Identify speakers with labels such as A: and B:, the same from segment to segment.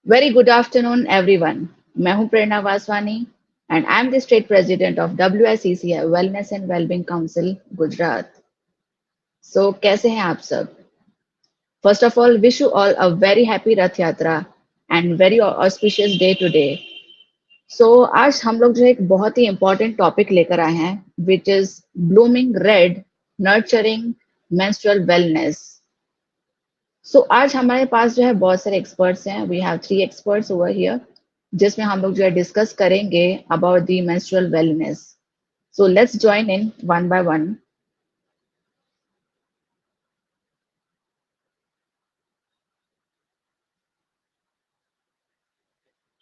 A: Very good afternoon, everyone. मैं हूं प्रेरणा Vaswani and I'm the state president of WSCCI Wellness and Wellbeing Council, Gujarat. So, कैसे हैं आप सब? First of all, wish you all a very happy Rath Yatra and very auspicious day today. So, आज हम लोग जो है एक बहुत ही important topic लेकर आए हैं, which is blooming red, nurturing menstrual wellness. सो आज हमारे पास जो है बहुत सारे एक्सपर्ट्स हैं we have three experts over here जिसमें हम लोग जो है डिस्कस करेंगे about the menstrual wellness so let's join in one by one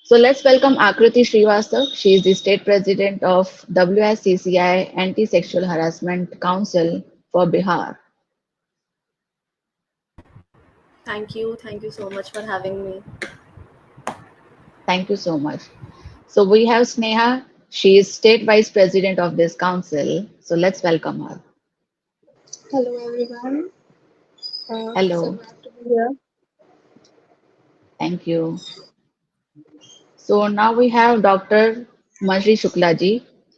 A: so let's welcome Akriti Srivastav. She is the state president of WSCCI Anti-Sexual Harassment Council for Bihar.
B: Thank you. Thank you so much for having me.
A: Thank you so much. So we have Sneha. She is state vice president of this council. So let's welcome her.
C: Hello everyone. So
A: Hello.
C: glad to be here.
A: Thank you. So now we have Dr. Manjri Shukla ji.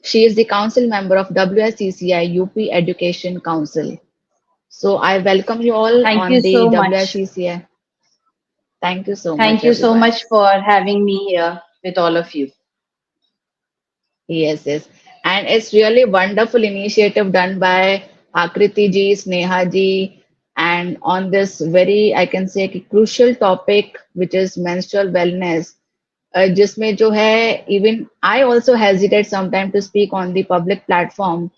A: She is the council member of WSCCI UP Education Council. So I welcome you all
D: Thank
A: on
D: you
A: the
D: so much.
A: WSCCI. Thank you so
D: Thank
A: much,
D: you so
A: everyone.
D: much for having me here with all of you.
A: Yes, yes. And it's really wonderful initiative done by Akriti ji, Sneha ji, and on this very, I can say, कि crucial topic, which is menstrual wellness. जिसमें जो है even I also hesitate sometimes to speak on the public platform.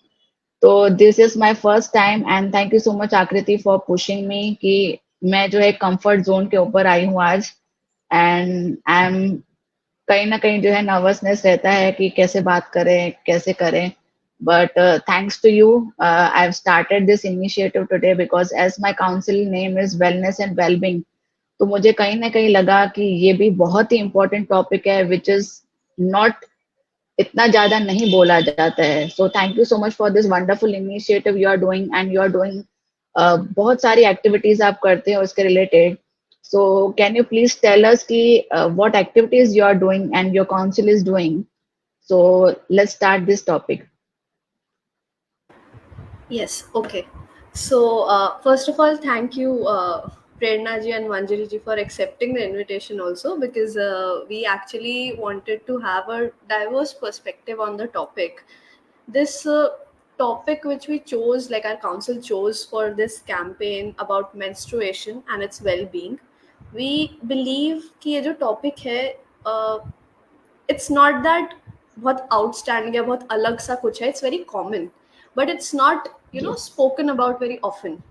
A: तो this is my first time and thank you so much आकृति for pushing me कि मैं जो है comfort zone के ऊपर आई हूँ आज and I'm कहीं ना कहीं जो है नर्वसनेस रहता है कि कैसे बात करें कैसे करें but thanks to you I have started this initiative today because as my council name is wellness and wellbeing तो मुझे कहीं ना कहीं लगा कि ये भी बहुत ही इम्पोर्टेंट टॉपिक है विच इज नॉट इतना ज्यादा नहीं बोला जाता है so thank you so much for this wonderful initiative you are doing and you are doing बहुत सारी एक्टिविटीज आप करते हैं उसके related so can you please tell us ki, what activities you are doing and your council is doing? So let's start this topic.
B: Yes. Okay. So first of all, thank you, Prerna ji and Manjari ji for accepting the invitation also because we actually wanted to have a diverse perspective on the topic. This topic which we chose, like our council chose for this campaign about menstruation and its well-being, we believe कि ये जो topic है, it's not that बहुत outstanding या बहुत अलग सा कुछ है. It's very common, but it's not
A: Yes.
B: spoken about very often.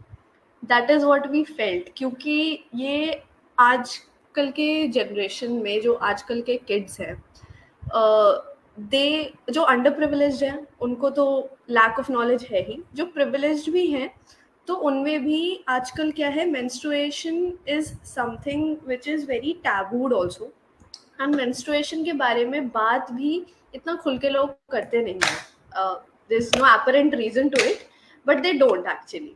B: That is what we felt क्योंकि ये आजकल के जनरेशन में जो आजकल के किड्स हैं दे जो अंडर प्रिविलेज्ड हैं उनको तो लैक ऑफ नॉलेज है ही जो प्रिविलेज्ड भी हैं तो उनमें भी आजकल क्या है menstruation is something which is very tabooed also and menstruation के बारे में बात भी इतना खुल के लोग करते नहीं हैं there is no apparent reason to it but they don't actually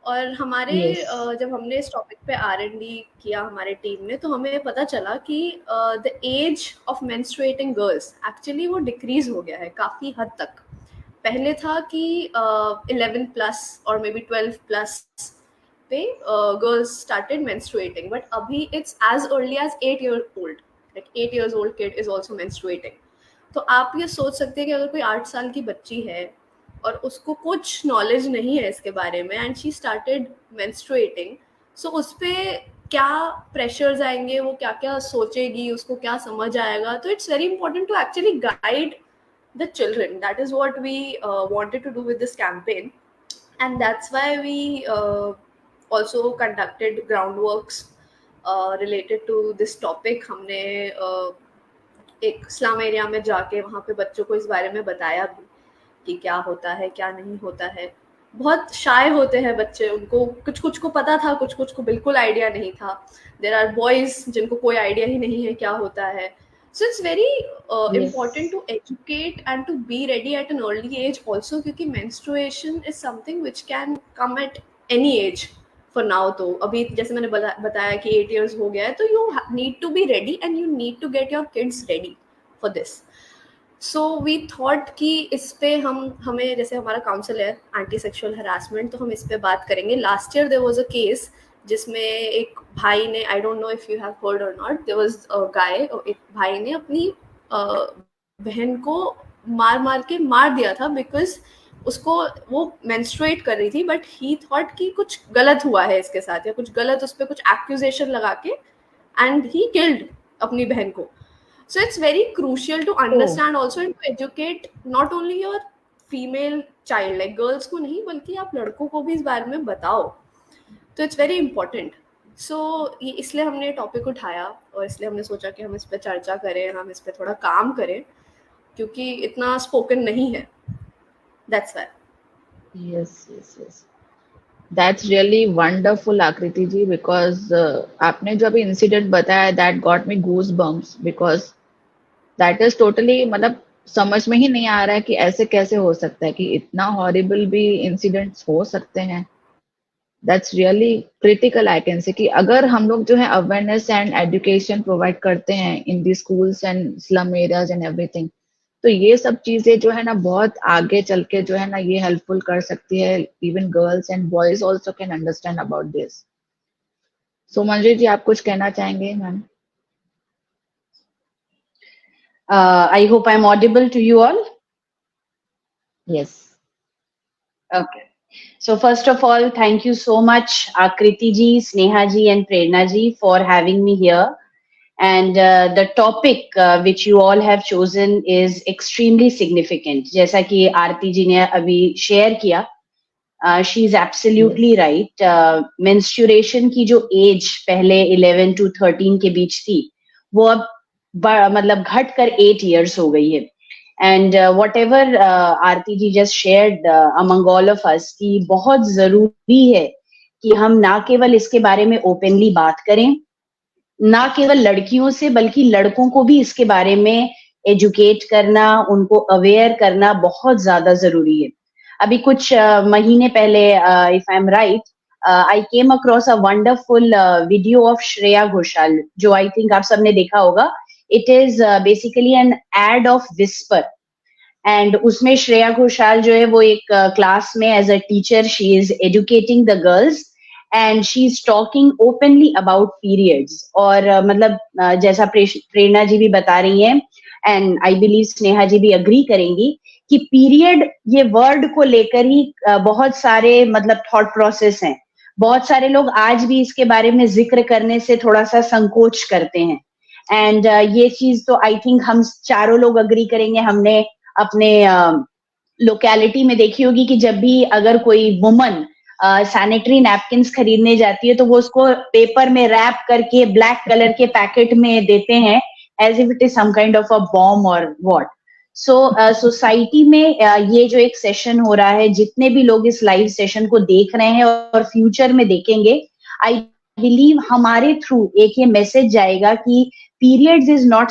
B: और हमारे
A: Yes.
B: जब हमने इस टॉपिक पे R&D किया हमारे टीम में तो हमें पता चला कि the age of menstruating girls actually वो डिक्रीज हो गया है काफ़ी हद तक पहले था कि 11 प्लस और मे बी 12 प्लस पे गर्ल्स स्टार्टेड मेंस्ट्रुएटिंग बट अभी it's as early as 8 year old like 8 years old kid is also menstruating तो आप ये सोच सकते हैं कि अगर कोई 8 साल की बच्ची है और उसको कुछ नॉलेज नहीं है इसके बारे में एंड शी स्टार्टेड मेंस्ट्रुएटिंग सो उस पर क्या प्रेशर्स आएंगे वो क्या क्या सोचेगी उसको क्या समझ आएगा तो it's very important to actually guide the children. That is what we wanted to do with this campaign, and that's why we also conducted groundworks related to this topic. हमने एक स्लम एरिया में जाके वहाँ पे बच्चों को इस बारे में बताया भी कि क्या होता है क्या नहीं होता है बहुत शाय होते हैं बच्चे उनको कुछ कुछ को पता था कुछ कुछ को बिल्कुल आइडिया नहीं था देयर आर बॉयज जिनको कोई आइडिया ही नहीं है क्या होता है so it's very important to educate and to be ready at an early age also क्योंकि menstruation is something which can come at any age for now. तो अभी जैसे मैंने बताया कि 8 years हो गया है, तो you need to be ready and you need to get your kids ready for this. So we thought कि इस पे हमें जैसे हमारा काउंसिल है एंटी सेक्सुअल हरासमेंट, तो हम इस पे बात करेंगे। Last year there was a case जिसमें एक भाई ने, I don't know if you have heard और not, there was a guy, एक भाई ने अपनी बहन को मार के मार दिया था बिकॉज उसको, वो मेंस्ट्रुएट कर रही थी, बट ही थॉट कि कुछ गलत हुआ है इसके साथ, या कुछ गलत, उस पर कुछ एक्यूजेशन लगा के, एंड ही किल्ड अपनी बहन को। So it's very crucial to understand also and to educate not only your female child, like girls को नहीं, बल्कि आप लड़कों को भी इस बारे में बताओ। तो इट्स वेरी इंपॉर्टेंट। सो इसलिए हमने टॉपिक उठाया और इसलिए हमने सोचा कि हम इस पे चर्चा करें, हम इस पे थोड़ा काम करें, क्योंकि इतना स्पोकन नहीं है। That's why.
A: yes. That's really wonderful, Akriti ji, because आपने जो अभी इंसिडेंट बताया, that got me goosebumps, because that is totally, मतलब समझ में ही नहीं आ रहा है कि ऐसे कैसे हो सकता है कि इतना हॉरिबल भी इंसिडेंट्स हो सकते हैं। That's really critical, I can से, कि अगर हम लोग जो है अवेयरनेस एंड एजुकेशन प्रोवाइड करते हैं in the schools and slum areas and everything, तो ये सब चीजें जो है ना बहुत आगे चल के जो है ना ये हेल्पफुल कर सकती है। Even girls and boys also can understand about this. So Manju ji, आप कुछ कहना चाहेंगे ma'am?
D: I hope I'm audible to you all.
A: Yes.
D: Okay. So first of all, thank you so much, Akriti ji, Sneha ji, and Prerna ji for having me here. And the topic which you all have chosen is extremely significant. जैसा कि आरती जी ने अभी share किया, she is absolutely right. Menstruation की जो age पहले 11 to 13 के बीच थी, वो अब मतलब घट कर 8 years हो गई है। And whatever Aarti ji just shared among all of us, कि बहुत जरूरी है कि हम ना केवल इसके बारे में openly बात करें, ना केवल लड़कियों से बल्कि लड़कों को भी इसके बारे में एजुकेट करना, उनको अवेयर करना बहुत ज्यादा जरूरी है। अभी कुछ महीने पहले, if I am right, I came across a wonderful video of Shreya Ghoshal, जो आई थिंक आप सबने देखा होगा। It is basically an ad of Whisper, and उसमें श्रेया घोषाल जो है वो एक क्लास में as a teacher she is educating the girls and she's talking openly about periods. और मतलब जैसा प्रेरणा जी भी बता रही हैं, and I believe स्नेहा जी भी agree करेंगी कि period ये word को लेकर ही बहुत सारे मतलब thought process हैं। बहुत सारे लोग आज भी इसके बारे में जिक्र करने से थोड़ा सा संकोच करते हैं, and ये चीज तो I think हम चारों लोग agree करेंगे। हमने अपने लोकेलिटी में देखी होगी कि जब भी अगर कोई वुमन सैनिटरी नैपकिन्स खरीदने जाती है तो वो उसको पेपर में रैप करके ब्लैक कलर के पैकेट में देते हैं, as if it is some kind of a bomb और व्हाट। सो सोसाइटी में ये जो एक सेशन हो रहा है, जितने भी लोग इस लाइव सेशन को देख रहे हैं और फ्यूचर में देखेंगे, आई बिलीव हमारे थ्रू एक ये मैसेज जाएगा कि पीरियड्स इज नॉट,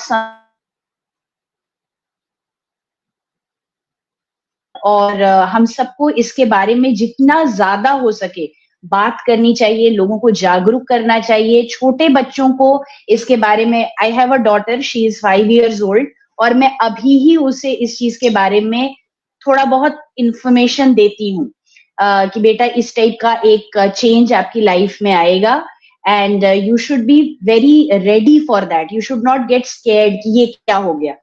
D: और हम सबको इसके बारे में जितना ज्यादा हो सके बात करनी चाहिए, लोगों को जागरूक करना चाहिए, छोटे बच्चों को इसके बारे में। I have a daughter, she is 5 years old, और मैं अभी ही उसे इस चीज के बारे में थोड़ा बहुत इंफॉर्मेशन देती हूँ कि बेटा इस टाइप का एक चेंज आपकी लाइफ में आएगा, and you should be very ready for that, you should not get scared कि ये क्या हो गया।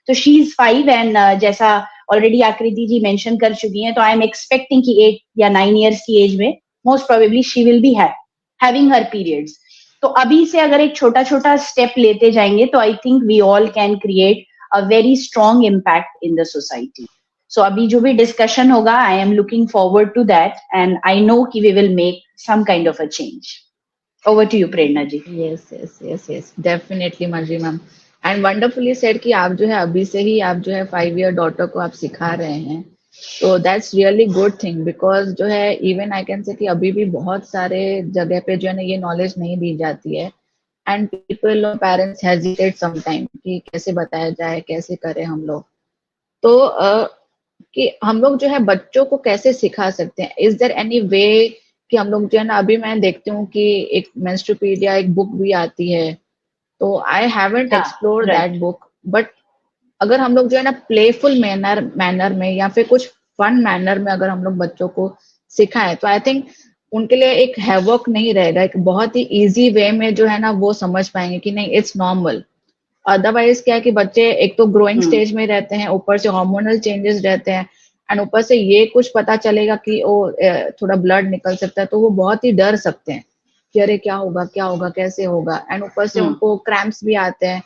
D: तो शी इज 5, एंड जैसा ऑलरेडी आकृति जी मेंशन कर चुकी हैं, तो आई एम एक्सपेक्टिंग कि 8 या 9 years की एज में most probably she will be having her periods. तो अभी से अगर एक छोटा छोटा स्टेप लेते जाएंगे तो I think we all can create a very strong impact in the society. So अभी जो भी डिस्कशन होगा, I am looking forward to that, and I know कि we will make some kind of a change. Over to you Prerna ji.
A: yes, definitely Manju ma'am, and wonderfully said कि आप जो है अभी से ही आप जो है 5 year डॉटर को आप सिखा रहे हैं, तो that's really good thing, because जो है इवन आई कैन से कि अभी भी बहुत सारे जगह पे जो है ना ये नॉलेज नहीं दी जाती है, एंड पीपल और पेरेंट्स हेजिटेट समटाइम कि कैसे बताया जाए, कैसे करें हम लोग। तो कि हम लोग जो है बच्चों को कैसे सिखा सकते हैं? इज देयर एनी वे कि हम लोग जो है ना, अभी मैं देखती हूँ कि एक मेंस्ट्रुपीडिया एक बुक भी आती है, तो आई हैवंट
D: हाँ,
A: explore
D: right.
A: That book, but अगर हम लोग जो है ना प्लेफुल मैनर में या फिर कुछ फन मैनर में अगर हम लोग बच्चों को सिखाएं, तो आई थिंक उनके लिए एक हैवॉक नहीं रहेगा, एक बहुत ही इजी वे में जो है ना वो समझ पाएंगे कि नहीं, इट्स नॉर्मल। अदरवाइज क्या है कि बच्चे एक तो ग्रोइंग
D: हम्म,
A: स्टेज में रहते हैं, ऊपर से हार्मोनल चेंजेस रहते हैं, एंड ऊपर से ये कुछ पता चलेगा कि ओ थोड़ा ब्लड निकल सकता है, तो वो बहुत ही डर सकते हैं कि अरे क्या होगा कैसे होगा, एंड ऊपर से
D: हम्म,
A: उनको क्रैम्प्स भी आते हैं।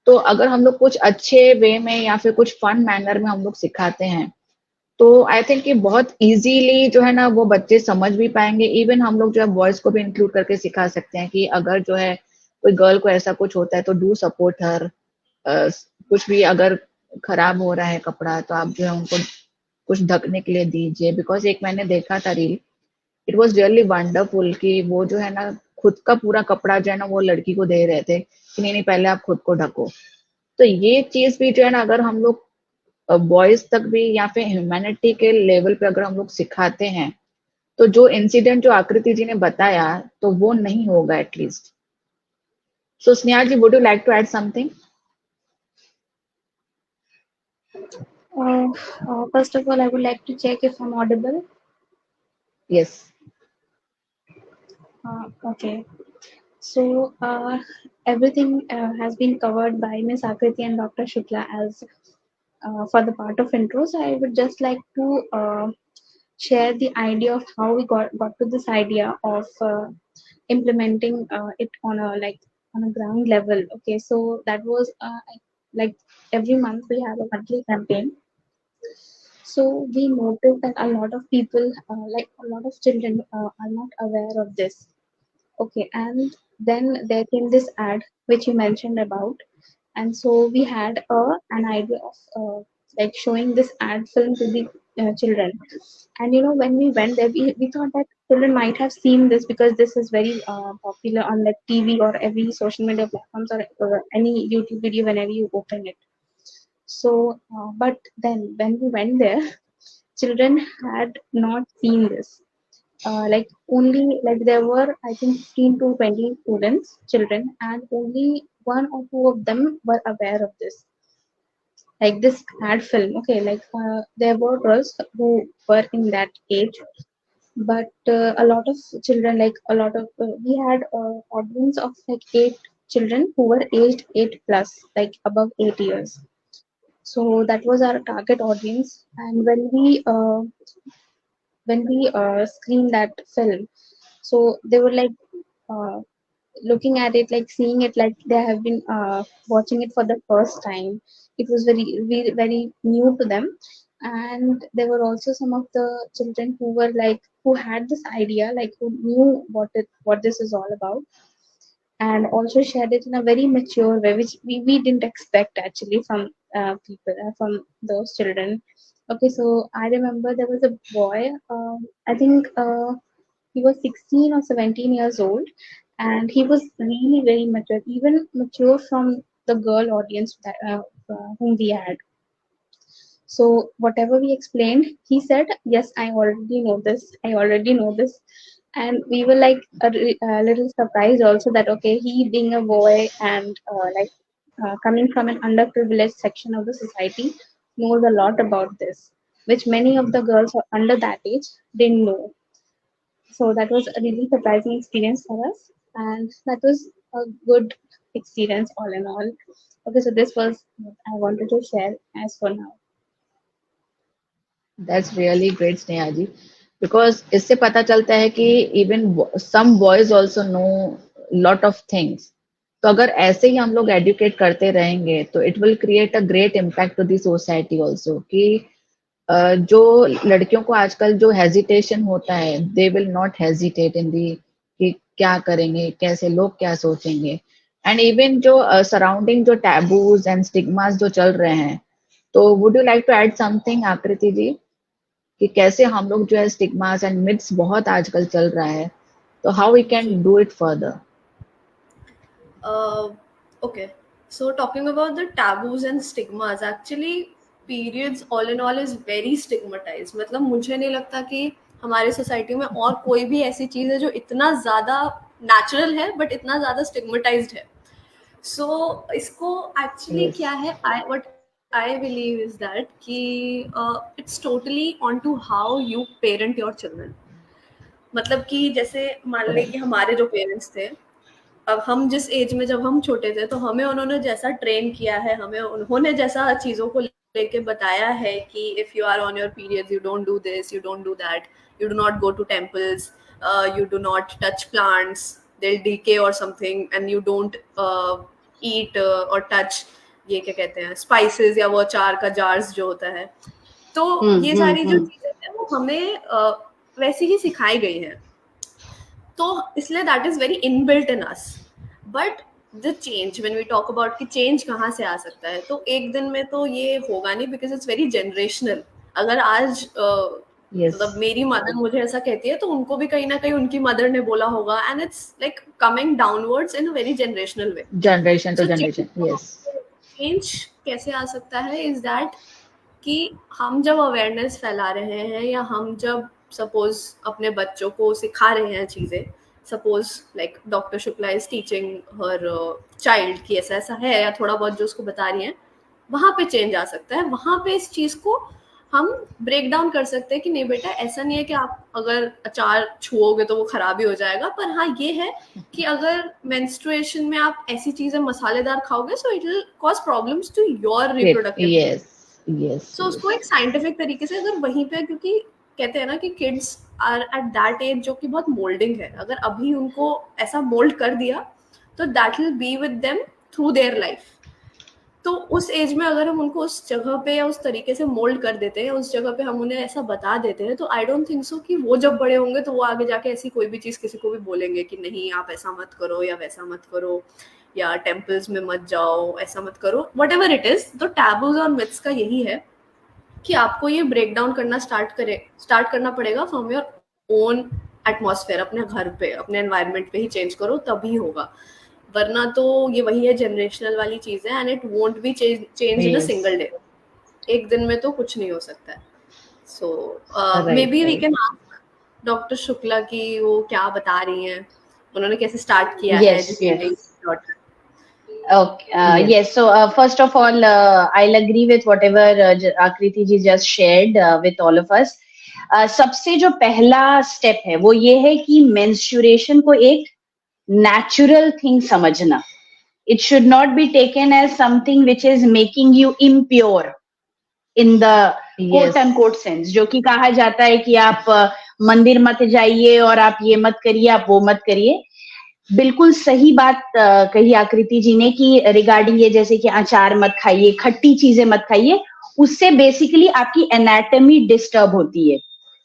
A: तो अगर हम लोग कुछ अच्छे वे में या फिर कुछ फन मैनर में हम लोग सिखाते हैं, तो आई थिंक कि बहुत इजीली जो है ना वो बच्चे समझ भी पाएंगे। इवन हम लोग जो है बॉयज को भी इंक्लूड करके सिखा सकते हैं कि अगर जो है कोई गर्ल को ऐसा कुछ होता है तो डू सपोर्ट हर। कुछ भी अगर खराब हो रहा है कपड़ा, तो आप जो है उनको कुछ ढकने के लिए दीजिए, बिकॉज एक मैंने देखा था reel, it was really wonderful कि वो जो है ना खुद का पूरा कपड़ा जो है ना वो लड़की को दे रहे थे कि नहीं नहीं, पहले आप खुद को ढको। तो ये चीज भी जो है ना, अगर हम लोग बॉयज तक भी या फिर ह्यूमैनिटी के लेवल पे अगर हम लोग सिखाते हैं, तो जो इंसिडेंट जो आकृति जी ने बताया, तो वो नहीं होगा at least. So Sneha ji, would you like to add something?
C: Uh, First of all, I would like to check if I'm audible.
A: Yes.
C: Okay. So, everything has been covered by Ms. Akriti and Dr. Shukla as for the part of intro. So, I would just like to share the idea of how we got to this idea of implementing it on a on a ground level. Okay, so that was like every month we have a monthly campaign. So we noticed that a lot of people, like a lot of children, are not aware of this. Okay, and then there came this ad which you mentioned about, and so we had an idea of like showing this ad film to the children. And you know, when we went there, we thought that children might have seen this because this is very popular on like TV or every social media platforms or any YouTube video whenever you open it. So, but then when we went there, children had not seen this. Like only like there were I think 15 to 20 students, children, and only one or two of them were aware of this. Like this ad film, okay, like there were girls who were in that age, but a lot of children, like a lot of we had audience of like 8 children who were aged 8 plus, like above 8 years. So that was our target audience, and when we screened that film, so they were like uh, looking at it, like seeing it like they have been watching it for the first time. It was very new to them, and there were also some of the children who were like who had this idea, like who knew what this is all about, and also shared it in a very mature way, which we didn't expect actually from people, from those children. Okay, so I remember there was a boy, I think he was 16 or 17 years old, and he was really very mature, even mature from the girl audience whom we had. So whatever we explained, he said, "Yes, I already know this. I already know this." And we were like a little surprised also that okay, he being a boy and coming from an underprivileged section of the society knows a lot about this, which many of the girls under that age didn't know. So that was a really surprising experience for us, and that was a good experience all in all. Okay, so this was what I wanted to share as for now.
A: That's really great Sneha ji, because इससे पता चलता है कि even some boys also know lot of things. तो अगर ऐसे ही हम लोग एडुकेट करते रहेंगे, तो it will create a great impact to the society also, कि जो लड़कियों को आजकल जो हेजिटेशन होता है, they will not hesitate in the कि क्या करेंगे, कैसे लोग क्या सोचेंगे। एंड इवन जो सराउंडिंग जो टैबूज एंड स्टिग्मास जो चल रहे हैं, तो would you like to add something Akriti ji, कि कैसे हम लोग जो है स्टिग्मास एंड मिथ्स बहुत आजकल चल रहा है, तो how we
B: ji
A: can do it further?
B: okay, so talking about the taboos and stigmas, actually periods all in all is very stigmatized. मतलब मुझे नहीं लगता कि हमारे सोसाइटी में और कोई भी ऐसी चीज है जो इतना ज्यादा नेचुरल है बट इतना ज्यादा स्टिग्मेटाइज्ड है. सो इसको एक्चुअली
A: Yes.
B: क्या है, I believe is that कि it's totally on to how you parent your children. मतलब कि जैसे मान ले कि हमारे जो पेरेंट्स थे, अब हम जिस एज में जब हम छोटे थे तो हमें उन्होंने जैसा ट्रेन किया है, हमें उन्होंने जैसा चीज़ों को लेके बताया है कि if you are on your periods you don't do this, you don't do that, you do not go to temples, you do not touch plants, they'll decay or something, and you don't eat or touch ये क्या कहते हैं spices या वो अचार का jars जो होता है. तो ये सारी जो चीजें हैं वो हमें वैसे ही सिखाई गई हैं, तो इसलिए that is very inbuilt in us. But the change when we talk about कि चेंज कहाँ से आ सकता है, तो एक दिन में तो ये होगा नहीं, बिकॉज इट्स वेरी जनरेशनल. अगर आज
A: Yes.
B: मतलब मेरी मदर मुझे ऐसा कहती है तो उनको भी कहीं ना कहीं उनकी मदर ने बोला होगा, and it's like coming downwards in a very generational way.
A: Generation to generation. Yes.
B: Change कैसे आ सकता है इज दैट कि हम जब अवेयरनेस फैला रहे हैं या हम जब सपोज अपने बच्चों को सिखा रहे हैं चीज़ें, suppose like doctor Shukla is teaching her child कि ऐसा ऐसा है, या थोड़ा बहुत जो उसको बता रही हैं, वहाँ पे चेंज आ सकता है. वहाँ पे इस चीज़ को हम ब्रेक डाउन कर सकते हैं कि नहीं बेटा ऐसा नहीं है कि आप अगर अचार छुओगे तो वो खराब ही हो जाएगा, पर हाँ ये है कि अगर मेंस्ट्रुएशन में आप ऐसी चीजें मसालेदार खाओगे so it will cause problems to your reproductive.
A: Yes. Yes.
B: So उसको एक साइंटिफिक तरीके से अगर वहीं पे, क्योंकि कहते हैं ना कि kids are at that age जो कि बहुत मोल्डिंग है, अगर अभी उनको ऐसा मोल्ड कर दिया तो that will be with them through their life. तो उस एज में अगर हम उनको उस जगह पे या उस तरीके से मोल्ड कर देते हैं, उस जगह पे हम उन्हें ऐसा बता देते हैं, तो आई डोंट थिंक सो कि वो जब बड़े होंगे तो वो आगे जाके ऐसी कोई भी चीज़ किसी को भी बोलेंगे कि नहीं आप ऐसा मत करो या वैसा मत करो या टेम्पल्स में मत जाओ, ऐसा मत करो, वट एवर इट इज़. तो टैबूज और मिथ्स का यही है कि आपको ये ब्रेक डाउन करना स्टार्ट करना पड़ेगा फ्रॉम योर ओन एटमॉस्फेयर. अपने घर पे, अपने एनवायरनमेंट पे ही चेंज करो, तभी होगा. वरना तो ये वही है जनरेशनल वाली चीज है, and it won't be change in a single day. एक दिन में तो कुछ नहीं हो सकता है. So maybe we can ask doctor Shukla कि वो क्या बता रही हैं, उन्होंने कैसे स्टार्ट किया है educating daughter.
D: Okay. Yes. So first of all, I'll agree with whatever Akriti ji just shared with all of us. सबसे जो पहला स्टेप है वो ये है कि menstruation को एक natural thing समझना. It should not be taken as something which is making you impure in the quote unquote sense, जो कि कहा जाता है कि आप मंदिर मत जाइए और आप ये मत करिए, आप वो मत करिए. बिल्कुल सही बात कही आकृति जी ने कि रिगार्डिंग ये जैसे कि अचार मत खाइए, खट्टी चीजें मत खाइए, उससे बेसिकली आपकी एनाटॉमी डिस्टर्ब होती है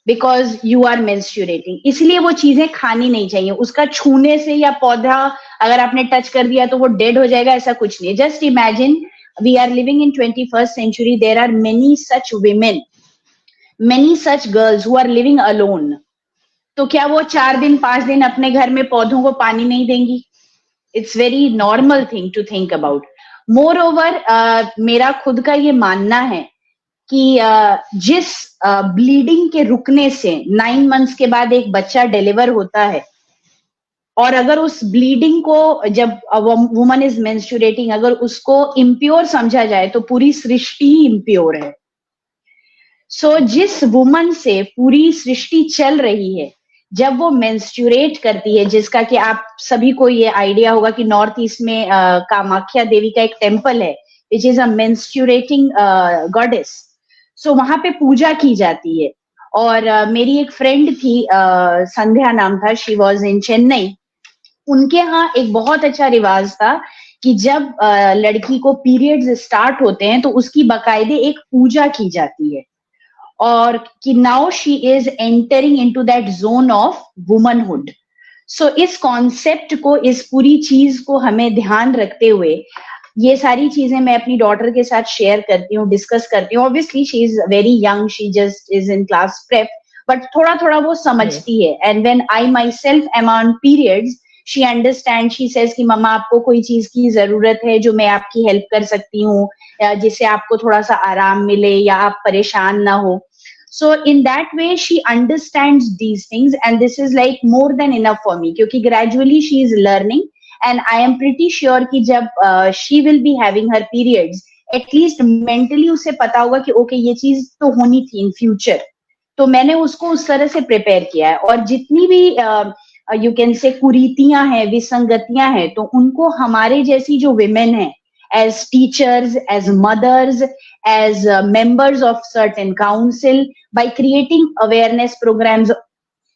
D: बिकॉज यू आर मेंस्ट्रुएटिंग. इसलिए वो चीजें खानी नहीं चाहिए. उसका छूने से या पौधा अगर आपने टच कर दिया तो वो डेड हो जाएगा, ऐसा कुछ नहीं. Just imagine we are living in 21st century. There are many such women, many such girls who are living alone. तो क्या वो 4 दिन 5 दिन अपने घर में पौधों को पानी नहीं देंगी? It's very normal thing to think about. Moreover मेरा खुद का ये मानना है कि जिस ब्लीडिंग के रुकने से 9 months के बाद एक बच्चा डिलीवर होता है, और अगर उस ब्लीडिंग को जब वुमन इज मेंस्ट्रुएटिंग अगर उसको इम्प्योर समझा जाए तो पूरी सृष्टि ही इम्प्योर है. सो जिस वुमन से पूरी सृष्टि चल रही है, जब वो मेंस्ट्रुएट करती है, जिसका कि आप सभी को ये आइडिया होगा कि नॉर्थ ईस्ट में कामाख्या देवी का एक टेम्पल है which is a menstruating goddess. So वहां पे पूजा की जाती है. और मेरी एक फ्रेंड थी, संध्या नाम था, शी वॉज इन चेन्नई. उनके यहाँ एक बहुत अच्छा रिवाज था कि जब लड़की को पीरियड्स स्टार्ट होते हैं तो उसकी बाकायदे एक पूजा की जाती है, और कि now she is entering into that zone of womanhood. So इस कॉन्सेप्ट को, इस पूरी चीज को हमें ध्यान रखते हुए ये सारी चीजें मैं अपनी डॉटर के साथ शेयर करती हूँ, डिस्कस करती हूँ. Obviously she is very young, she just is in class prep, but थोड़ा थोड़ा वो समझती है. And when I myself am on periods, she understand, she says कि मम्मा आपको कोई चीज की जरूरत है जो मैं आपकी हेल्प कर सकती हूँ, जिससे आपको थोड़ा सा आराम मिले या आप परेशान ना हो. So in that way she understands these things, and this is like more than enough for me, क्योंकि gradually she is learning, and I am pretty sure कि जब she will be having her periods, at least mentally उसे पता होगा कि okay ये चीज तो होनी थी in future, तो मैंने उसको उस तरह से प्रिपेयर किया है। और जितनी भी यू कैन से कुरीतियां हैं, विसंगतियां हैं, तो उनको हमारे जैसी जो विमेन है, as teachers, as mothers, as members of certain council, by creating awareness programs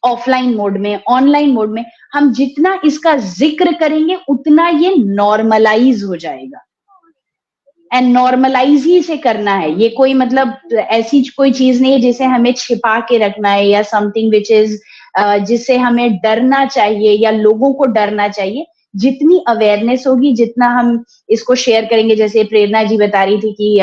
D: offline mode में, online mode में, हम जितना इसका जिक्र करेंगे उतना ये normalize हो जाएगा। एंड नॉर्मलाइज ही से करना है, ये कोई मतलब ऐसी कोई चीज नहीं है जिसे हमें छिपा के रखना है, या समथिंग विच इज जिससे हमें डरना चाहिए या लोगों को डरना चाहिए। जितनी अवेयरनेस होगी, जितना हम इसको शेयर करेंगे, जैसे प्रेरणा जी बता रही थी कि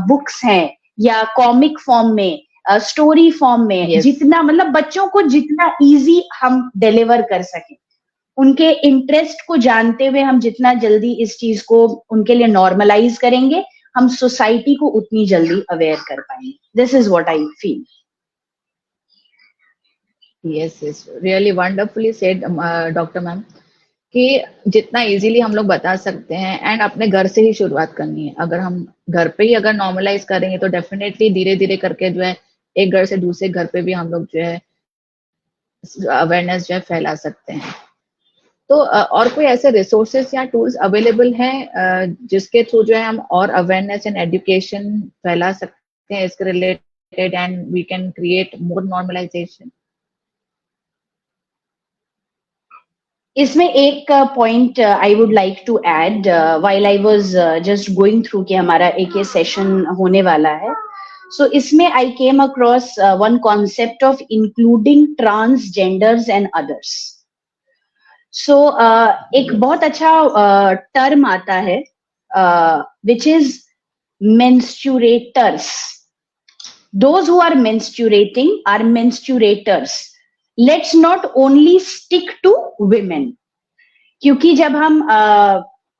D: बुक्स हैं या कॉमिक फॉर्म में, स्टोरी फॉर्म में,
A: Yes.
D: जितना मतलब बच्चों को जितना इजी हम डिलीवर कर सकें, उनके इंटरेस्ट को जानते हुए हम जितना जल्दी इस चीज को उनके लिए नॉर्मलाइज करेंगे, हम सोसाइटी को उतनी जल्दी अवेयर कर पाएंगे। This is what I feel.
A: Yes yes, really wonderfully said doctor ma'am, कि जितना इजीली हम लोग बता सकते हैं, एंड अपने घर से ही शुरुआत करनी है। अगर हम घर पे ही अगर नॉर्मलाइज करेंगे तो डेफिनेटली धीरे धीरे करके जो है एक घर से दूसरे घर पे भी हम लोग जो है अवेयरनेस जो है फैला सकते हैं। तो और कोई ऐसे रिसोर्सेस या टूल्स अवेलेबल हैं जिसके थ्रू जो है हम और अवेयरनेस एंड एजुकेशन फैला सकते हैं इसके related, and we can create more normalization?
D: इसमें एक point I would like to add while I was just going through कि हमारा एक ये सेशन होने वाला है। सो इसमें I came across one concept of including transgenders and others. So एक बहुत अच्छा टर्म आता है which is menstruators. Those who are menstruating are menstruators. Let's not only stick to women, क्योंकि जब हम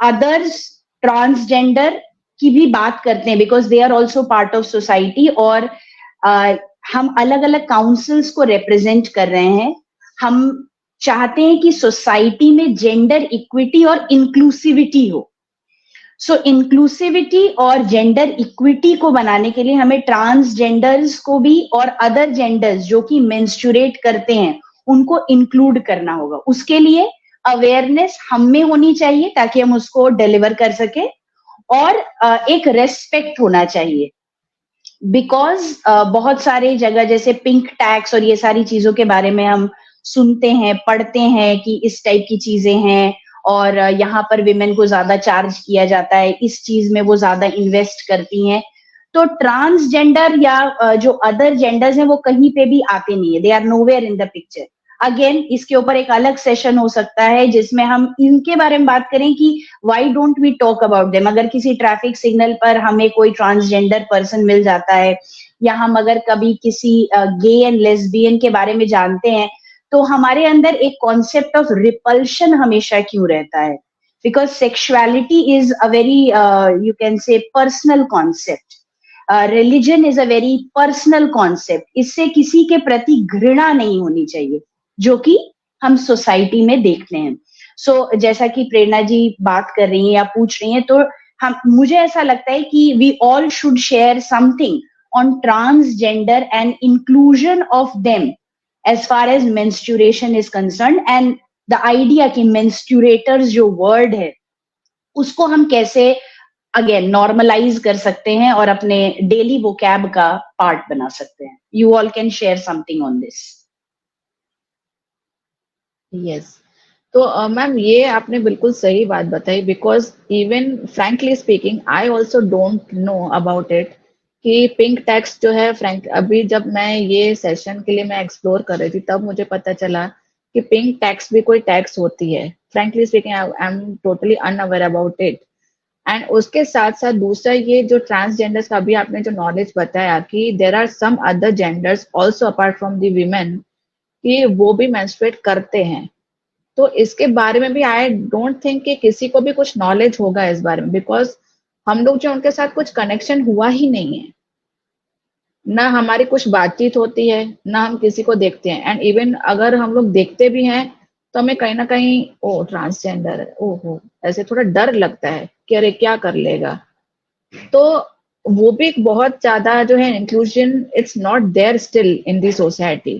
D: अदर्स ट्रांसजेंडर की भी बात करते हैं, because they are also part of society, और हम अलग अलग काउंसिल्स को रिप्रेजेंट कर रहे हैं, हम चाहते हैं कि सोसाइटी में जेंडर इक्विटी और इंक्लूसिविटी हो। सो इंक्लूसिविटी और जेंडर इक्विटी को बनाने के लिए हमें ट्रांसजेंडर्स को भी और अदर जेंडर्स जो कि मेंस्ट्रुएट करते हैं उनको इंक्लूड करना होगा। उसके लिए अवेयरनेस हम में होनी चाहिए ताकि हम उसको डिलीवर कर सके, और एक रेस्पेक्ट होना चाहिए, बिकॉज बहुत सारे जगह जैसे पिंक टैक्स और ये सारी चीजों के बारे में हम सुनते हैं, पढ़ते हैं कि इस टाइप की चीजें हैं, और यहाँ पर विमेन को ज्यादा चार्ज किया जाता है, इस चीज में वो ज्यादा इन्वेस्ट करती हैं। तो ट्रांसजेंडर या जो अदर जेंडर्स हैं वो कहीं पे भी आते नहीं है, they are nowhere in the picture. Again इसके ऊपर एक अलग सेशन हो सकता है जिसमें हम इनके बारे में बात करें कि why don't we talk about them. अगर किसी ट्रैफिक सिग्नल पर हमें कोई ट्रांसजेंडर पर्सन मिल जाता है, या हम अगर कभी किसी गे एंड लेस्बियन के बारे में जानते हैं, तो हमारे अंदर एक कॉन्सेप्ट ऑफ रिपल्शन हमेशा क्यों रहता है? Because sexuality is a very you can say personal concept, religion is a very personal concept. इससे किसी के प्रति घृणा नहीं होनी चाहिए, जो कि हम सोसाइटी में देखते हैं। सो जैसा कि प्रेरणा जी बात कर रही हैं या पूछ रही हैं, तो हम मुझे ऐसा लगता है कि we all should share something on transgender and inclusion of them as far as menstruation is concerned, and the idea कि menstruators जो word है उसको हम कैसे अगेन नॉर्मलाइज कर सकते हैं और अपने डेली वोकैब का पार्ट बना सकते हैं। You all can share something on this.
A: Yes, तो मैम ये आपने बिल्कुल सही बात बताई, because even frankly speaking I also don't know about it कि पिंक टैक्स जो है, फ्रैंक अभी जब मैं ये सेशन के लिए मैं एक्सप्लोर कर रही थी तब मुझे पता चला कि पिंक टैक्स भी कोई टैक्स होती है। Frankly speaking I am totally unaware about it. And उसके साथ साथ दूसरा ये जो ट्रांसजेंडर्स का अभी आपने जो नॉलेज बताया कि there are some other genders also apart from the women, कि वो भी मेंस्ट्रुएट करते हैं, तो इसके बारे में भी आई डोंट थिंक कि किसी को भी कुछ नॉलेज होगा इस बारे में, बिकॉज हम लोग जो उनके साथ कुछ कनेक्शन हुआ ही नहीं है। ना हमारी कुछ बातचीत होती है, ना हम किसी को देखते हैं, एंड इवन अगर हम लोग देखते भी हैं तो हमें कहीं ना कहीं ओ ट्रांसजेंडर है, ओहो, ऐसे थोड़ा डर लगता है कि अरे क्या कर लेगा। तो वो भी एक बहुत ज्यादा जो है inclusion it's not there still in the society.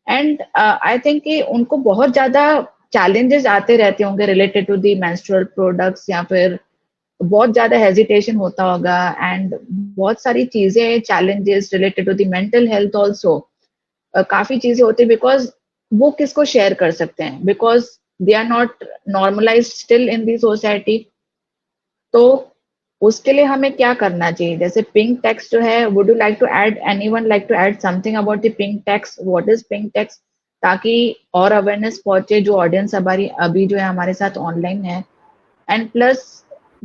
A: And I think कि उनको बहुत ज्यादा चैलेंजेस आते रहते होंगे related to the menstrual products, या फिर बहुत ज्यादा हेजिटेशन होता होगा, एंड बहुत सारी चीजें challenges related to the mental health also. काफी चीजें होती है बिकॉज वो किसको शेयर कर सकते हैं, because they are not normalise still in the society. तो उसके लिए हमें क्या करना चाहिए? जैसे पिंक टैक्स जो है, would you like to add, anyone like to add something about the pink tax, what is pink tax, ताकि और अवेयरनेस पहुंचे जो ऑडियंस हमारी अभी जो है हमारे साथ ऑनलाइन है। एंड प्लस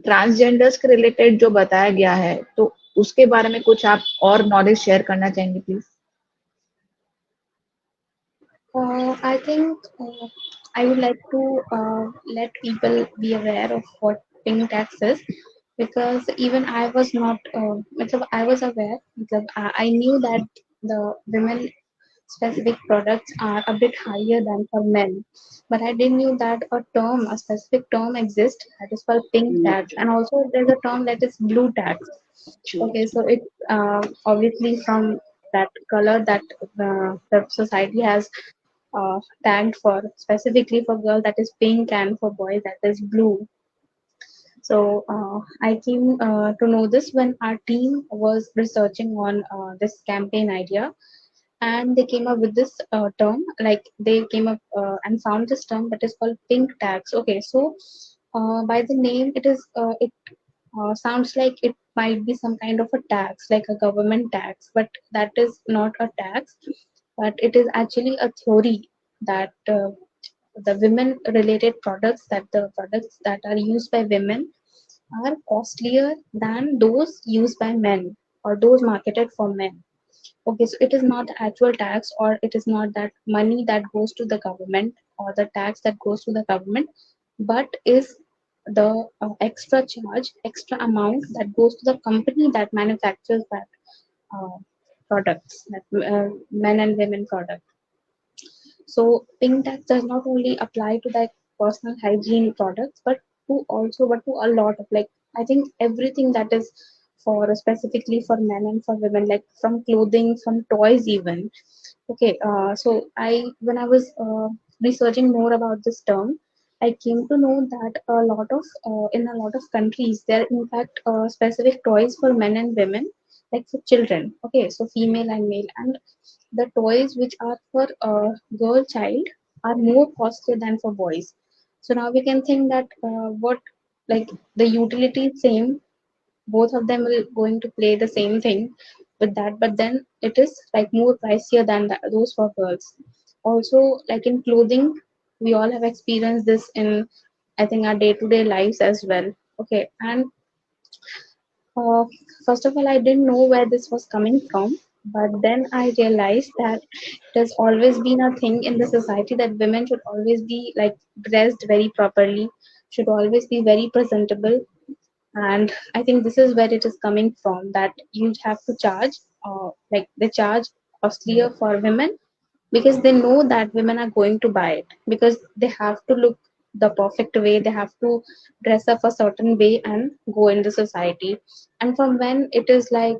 A: ट्रांसजेंडर्स के रिलेटेड जो बताया गया है, तो उसके बारे में कुछ आप और नॉलेज शेयर करना चाहेंगे please?
C: I think I would like to let people be aware of what pink tax is, because even I was not, I was aware, I knew that the women specific products are a bit higher than for men, but I didn't knew that a specific term exists that is called pink tax, and also there's a term that is blue tax.
D: True.
C: Okay, so it's obviously from that color that the society has tagged for, specifically for girls that is pink and for boys that is blue. So I came to know this when our team was researching on this campaign idea, and they came up with this term. Like they came up and found this term that is called pink tax. Okay, so by the name, it sounds like it might be some kind of a tax, like a government tax, but that is not a tax. But it is actually a theory that the women related products, that the products that are used by women are costlier than those used by men or those marketed for men. Okay, so it is not the actual tax, or it is not that money that goes to the government or the tax that goes to the government, but is the extra charge, extra amount that goes to the company that manufactures that uh, products, that men and women product. So pink tax does not only apply to like personal hygiene products, but to a lot of, like, I think everything that is for specifically for men and for women, like from clothing, from toys even. Okay, so when I was researching more about this term, I came to know that a lot of in a lot of countries there are in fact specific toys for men and women, like for children. Okay, so female and male, and the toys which are for a girl child are more costly than for boys. So now we can think that what, like, the utility is same, both of them will going to play the same thing with that, but then it is like more pricier than those for girls. Also, like in clothing, we all have experienced this in, I think, our day-to-day lives as well. Okay, and uh, first of all, I didn't know where this was coming from, but then I realized that it has always been a thing in the society that women should always be like dressed very properly, should always be very presentable. And I think this is where it is coming from, that you have to charge, like they charge costlier for women because they know that women are going to buy it, because they have to look the perfect way, they have to dress up a certain way and go in the society. And for men it is like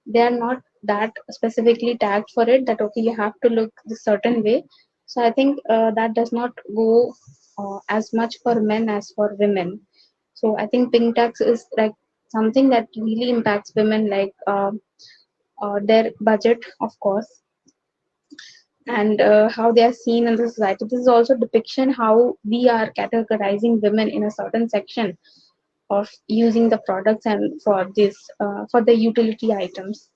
C: they are not that specifically tagged for it, that okay, you have to look this certain way. So I think that does not go as much for men as for women. So I think pink tax is like something that really impacts women, like their budget, of course, and how they are seen in the society. This is also depiction how we are categorizing women in a certain section of using the products and for this for the utility items.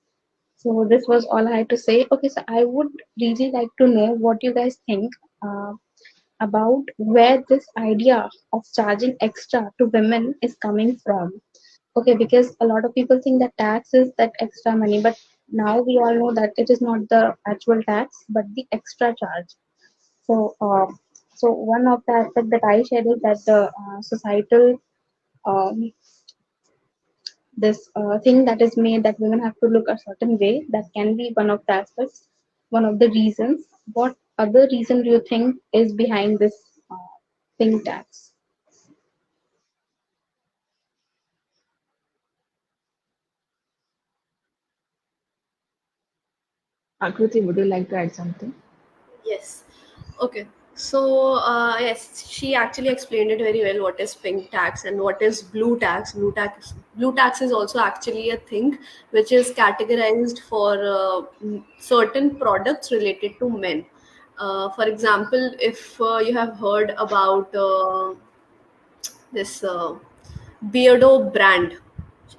C: So this was all I had to say. Okay, so I would really like to know what you guys think about where this idea of charging extra to women is coming from. Okay, because a lot of people think that tax is that extra money, but now we all know that it is not the actual tax, but the extra charge. So, so one of the aspect that I shared is that the societal um, this thing that is made that women have to look a certain way. That can be one of the aspects, one of the reasons. What other reason do you think is behind this pink tax?
A: Akriti, would you like to add something?
B: Yes. Okay. So yes, she actually explained it very well. What is pink tax and what is blue tax? Blue tax is also actually a thing which is categorized for certain products related to men. For example, if you have heard about this Beardo brand,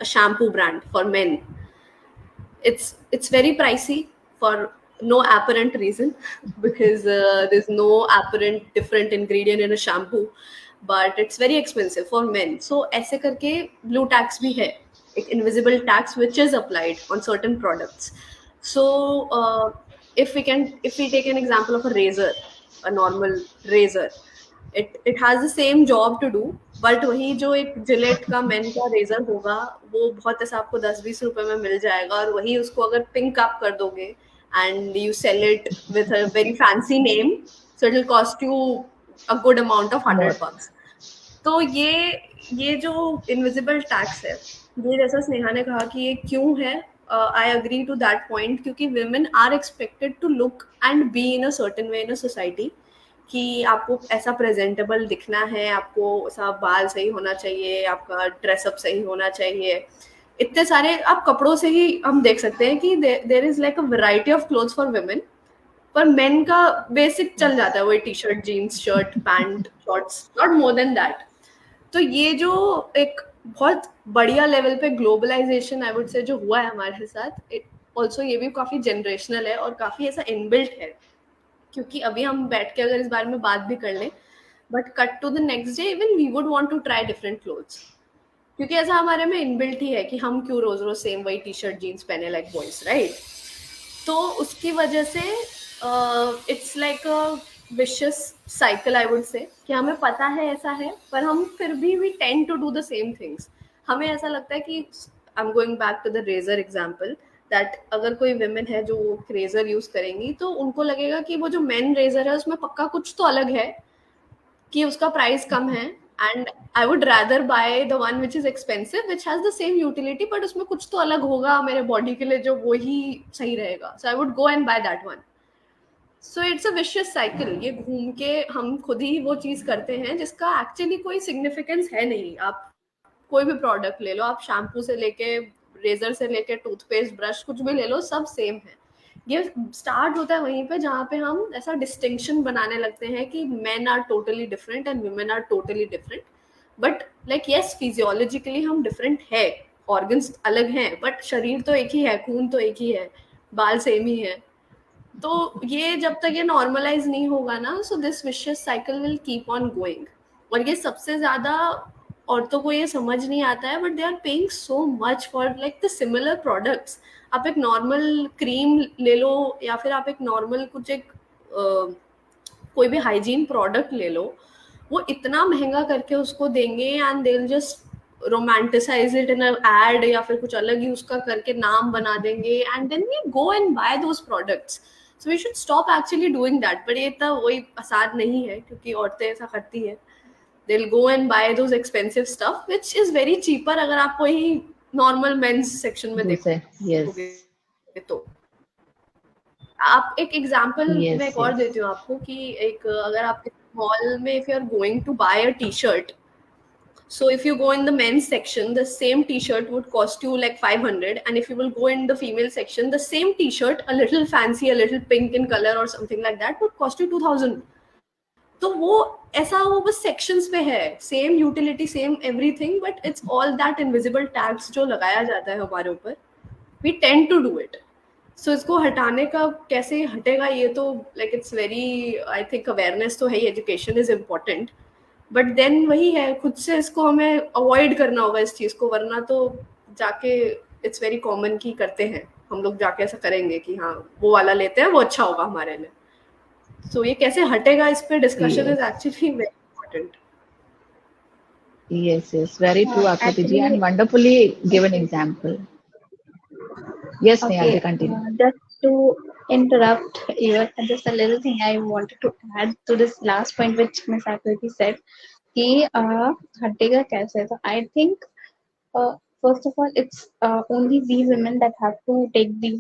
B: a shampoo brand for men, it's very pricey for no apparent reason because there's no apparent different ingredient in a shampoo, but it's very expensive for men. So ऐसे करके blue tax भी है, एक invisible tax which is applied on certain products. So if we take an example of a razor, a normal razor, it has the same job to do, but वही जो एक Gillette का main का razor होगा वो बहुत ऐसा आपको 10-20 रुपए में मिल जाएगा, और वही उसको अगर पिंक आप कर दोगे and you sell it with a very fancy name, so it will cost you a good amount of $100. तो ये जो इनविजिबल टैक्स है, ये जैसा स्नेहा ने कहा कि ये क्यों है, I agree to that point, क्योंकि women are expected to look and be in a certain way in a society, कि आपको ऐसा प्रेजेंटेबल दिखना है, आपको ऐसा बाल सही होना चाहिए, आपका ड्रेसअप सही होना चाहिए. इतने सारे आप कपड़ों से ही हम देख सकते हैं कि there is like a variety of clothes for women, पर मेन का बेसिक चल जाता है वही T shirt, jeans, shirt, pant, shorts, not more than that. तो ये जो एक बहुत बढ़िया लेवल पे ग्लोबलाइजेशन आई वुड से जो हुआ है हमारे साथ, ऑल्सो ये भी काफी जनरेशनल है और काफी ऐसा इनबिल्ट है, क्योंकि अभी हम बैठ के अगर इस बारे में बात भी कर लें, but cut to the next day even we would want to try different clothes, क्योंकि ऐसा हमारे में इनबिल्ट ही है कि हम क्यों रोज रोज सेम वही टी शर्ट जीन्स पहने लाइक बॉयज, राइट? तो उसकी वजह से it's like a vicious cycle I would say, कि हमें पता है ऐसा है, पर हम फिर भी we tend to do the same things. हमें ऐसा लगता है कि I am going back to the razor example, that अगर कोई विमेन है जो रेजर यूज करेंगी तो उनको लगेगा कि वो जो मेन रेजर है उसमें पक्का कुछ तो अलग है, कि उसका प्राइस कम है, and I would rather by the one which is expensive which has the same utility, but उसमें कुछ तो अलग होगा मेरे बॉडी के लिए जो वो ही सही रहेगा, so I would go and buy that one. So it's a vicious cycle, ये घूम के हम खुद ही वो चीज करते हैं जिसका एक्चुअली कोई सिग्निफिकेंस है नहीं. आप कोई भी प्रोडक्ट ले लो, आप शैम्पू से लेके रेजर से लेके टूथपेस्ट, ब्रश, कुछ भी ले लो, सब सेम है. ये स्टार्ट होता है वहीं पे जहाँ पे हम ऐसा डिस्टिंक्शन बनाने लगते हैं कि men are totally different and women are totally different. But like yes, physiologically हम डिफरेंट है, ऑर्गन्स अलग हैं, बट शरीर तो एक ही है, खून तो एक ही है, बाल सेम ही है. तो ये जब तक ये नॉर्मलाइज नहीं होगा ना, so this vicious cycle will keep on going. और ये सबसे ज्यादा औरतों को ये समझ नहीं आता है, but they are paying so much for like the similar products. आप एक नॉर्मल क्रीम ले लो, या फिर आप एक नॉर्मल कुछ एक कोई भी हाइजीन प्रोडक्ट ले लो, वो इतना महंगा करके उसको देंगे and they will just romanticise it in ad, या फिर कुछ अलग ही उसका करके नाम बना देंगे, and then we go and buy those products. So we should stop actually doing that. But ये तो वही आसान नहीं है, क्योंकि औरतें ऐसा करती है, they'll go and buy those expensive stuff which is very cheaper अगर आप वही normal men's section में देखोगे. तो आप एक एग्जांपल मैं एक और देती हूँ आपको, कि एक अगर आप मॉल में if you are going to buy a t-shirt, so if you go in the men's section, the same t-shirt would cost you like 500, and if you will go in the female section, the same t-shirt, a little fancy, a little pink in color or something like that, would cost you 2000. तो वो ऐसा वो बस sections पे है, same utility, same everything, but it's all that invisible tax जो लगाया जाता है हमारे ऊपर. We tend to do it. So इसको हटाने का कैसे हटेगा, ये तो like it's very, I think awareness तो है ही, education is important, but then वही है, खुद से इसको हमें अवॉइड करना होगा इस चीज को, वरना तो जाके इट्स वेरी कॉमन की करते हैं हम लोग, जाके ऐसा करेंगे कि हाँ वो वाला लेते हैं, वो अच्छा होगा हमारे लिए. So ये कैसे हटेगा, इस पे discussion is actually very important.
A: Yes, very true, Akriti ji, and
C: Actually,
A: wonderfully given example. Yes, Neha ji,
C: okay,
A: continue.
C: just to interrupt you, just a little thing I wanted to add to this last point which Ms. Akriti said. कि हटेगा कैसे, so I think uh, first of all it's only we women that have to take the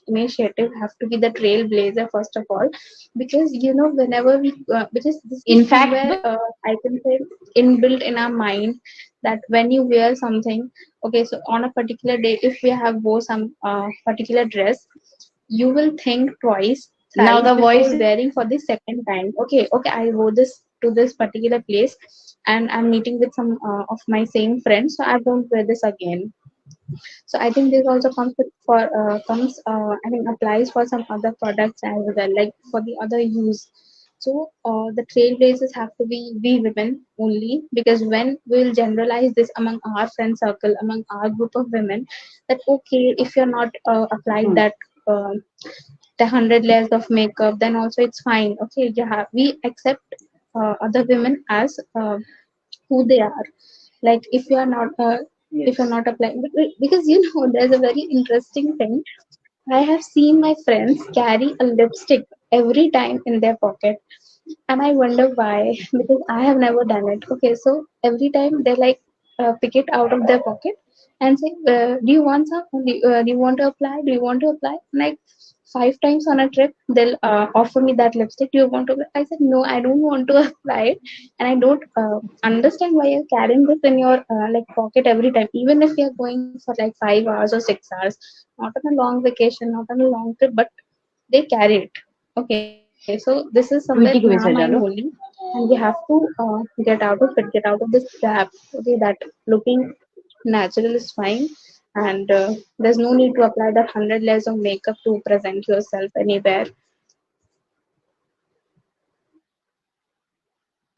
C: initiative, have to be the trailblazer first of all, because you know whenever we because this
D: In
C: is
D: fact,
C: somewhere I can say inbuilt in our mind that when you wear something, okay, so on a particular day if we have wore some particular dress, you will think twice
D: now
C: thrice
D: the
C: before
D: voice.
C: wearing for the second time. Okay, I wore this to this particular place and I'm meeting with some of my same friends, so I won't wear this again. So I think this also comes with for comes I mean applies for some other products as well, like for the other use. So the trailblazers have to be we women only, because when we'll generalize this among our friend circle, among our group of women, that okay, if you're not applying that the 100 layers of makeup, then also it's fine. Okay, you have we accept other women as who they are. Like if you are not if you're
D: Yes.
C: not applying, because you know there's a very interesting thing. I have seen my friends carry a lipstick every time in their pocket, and I wonder why, because I have never done it. Okay, so every time they like pick it out of their pocket and say, "Do you want some? Do you want to apply? Do you want to apply?" Like 5 times on a trip, they'll offer me that lipstick. Do you want to apply? I said, "No, I don't want to apply it," and I don't understand why you're carrying this in your like pocket every time, even if you're going for like 5 hours or 6 hours, not on a long vacation, not on a long trip, but they carry it. Okay, so this is somewhere in our
D: Sweetie को
C: mind
D: भी
C: only,
D: चलो.
C: and we have to get out of it, get out of this trap. Okay, that looking natural is fine, and there's no need to apply that 100 layers of makeup to present yourself anywhere.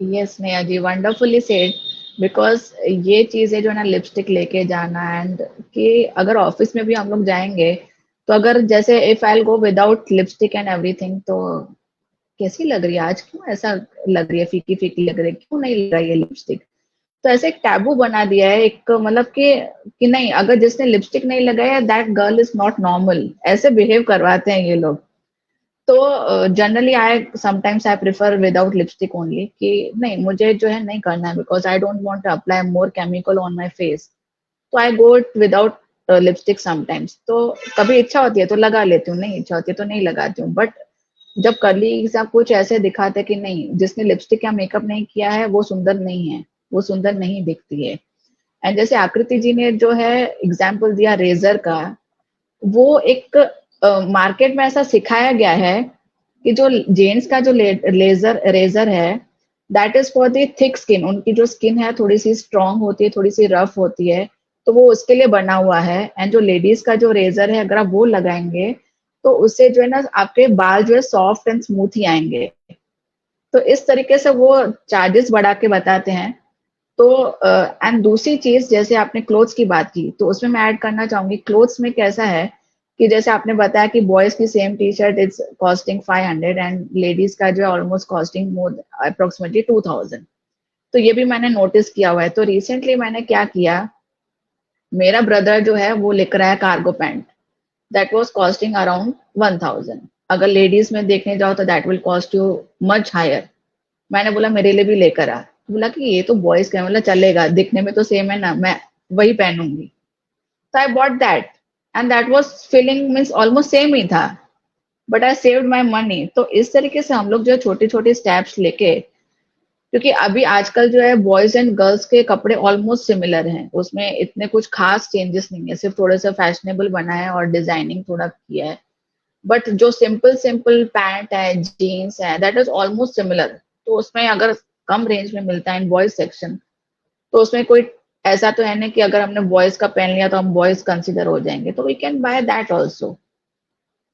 A: Yes Neha ji, wonderfully said, because ये चीज है जो है ना, lipstick लेके जाना, and कि अगर ऑफिस में भी हम लोग जाएंगे तो अगर जैसे if I go without lipstick and everything, तो कैसी लग रही है आज, क्यों ऐसा लग रही है, फीकी फीकी लग रही है, क्यों नहीं लग रही है लिपस्टिक। तो ऐसे एक टैबू बना दिया है, एक मतलब कि नहीं, अगर जिसने लिपस्टिक नहीं लगाया that girl is not normal, ऐसे बिहेव करवाते हैं ये लोग। तो generally I sometimes I prefer without lipstick only, कि नहीं मुझे जो है नहीं करना है, because I don't want to apply more chemical on my face, तो I go it without lipstick sometimes. तो कभी इच्छा होती है तो लगा लेती हूँ, नहीं इच्छा होती है तो नहीं लगाती हूँ। बट जब कलीग्स या कुछ ऐसे दिखाते कि नहीं, जिसने लिपस्टिक या मेकअप नहीं किया है वो सुंदर नहीं है, वो सुंदर नहीं दिखती है। एंड जैसे आकृति जी ने जो है एग्जाम्पल दिया रेजर का, वो एक मार्केट में ऐसा सिखाया गया है कि जो जेंट्स का जो लेजर रेजर है, that is for the thick skin, उनकी जो स्किन है थोड़ी सी स्ट्रांग होती है, थोड़ी सी रफ होती है, तो वो उसके लिए बना हुआ है। एंड जो लेडीज का जो रेजर है, अगर आप वो लगाएंगे तो उससे जो है ना आपके बाल जो है सॉफ्ट एंड स्मूथ ही आएंगे। तो इस तरीके से वो चार्जेस बढ़ा के बताते हैं। तो एंड दूसरी चीज, जैसे आपने क्लोथ्स की बात की, तो उसमें मैं ऐड करना चाहूंगी, क्लोथ्स में कैसा है कि जैसे आपने बताया कि बॉयज की same T shirt is costing 500 and ladies का जो है ऑलमोस्ट कॉस्टिंग मोर अप्रोक्सीमेटली 2000। तो ये भी मैंने नोटिस किया हुआ है। तो रिसेंटली मैंने क्या किया, मेरा ब्रदर जो है वो लेकर आया cargo pant, that was costing around 1000। अगर लेडीज में देखने जाओ तो that will cost you much higher. मैंने बोला मेरे लिए भी लेकर आ, तो बोला कि ये तो बॉयज का है, मतलब चलेगा, दिखने में तो सेम है ना, मैं वही पहनूंगी। तो I bought that, and that was feeling means almost same ही था, but I saved my money. तो इस तरीके से हम लोग जो है छोटे छोटे स्टेप्स लेके, क्योंकि अभी आजकल जो है बॉयज एंड गर्ल्स के कपड़े ऑलमोस्ट सिमिलर हैं, उसमें इतने कुछ खास चेंजेस नहीं है, सिर्फ थोड़ा सा फैशनेबल बना है और डिजाइनिंग थोड़ा किया है। बट जो सिंपल सिंपल पैंट है, जीन्स है, दैट इज ऑलमोस्ट सिमिलर। तो उसमें अगर कम रेंज में मिलता है इन बॉयज सेक्शन, तो उसमें कोई ऐसा तो है नहीं कि अगर हमने बॉयज का पहन लिया तो हम बॉयज कंसिडर हो जाएंगे, तो we can buy that also.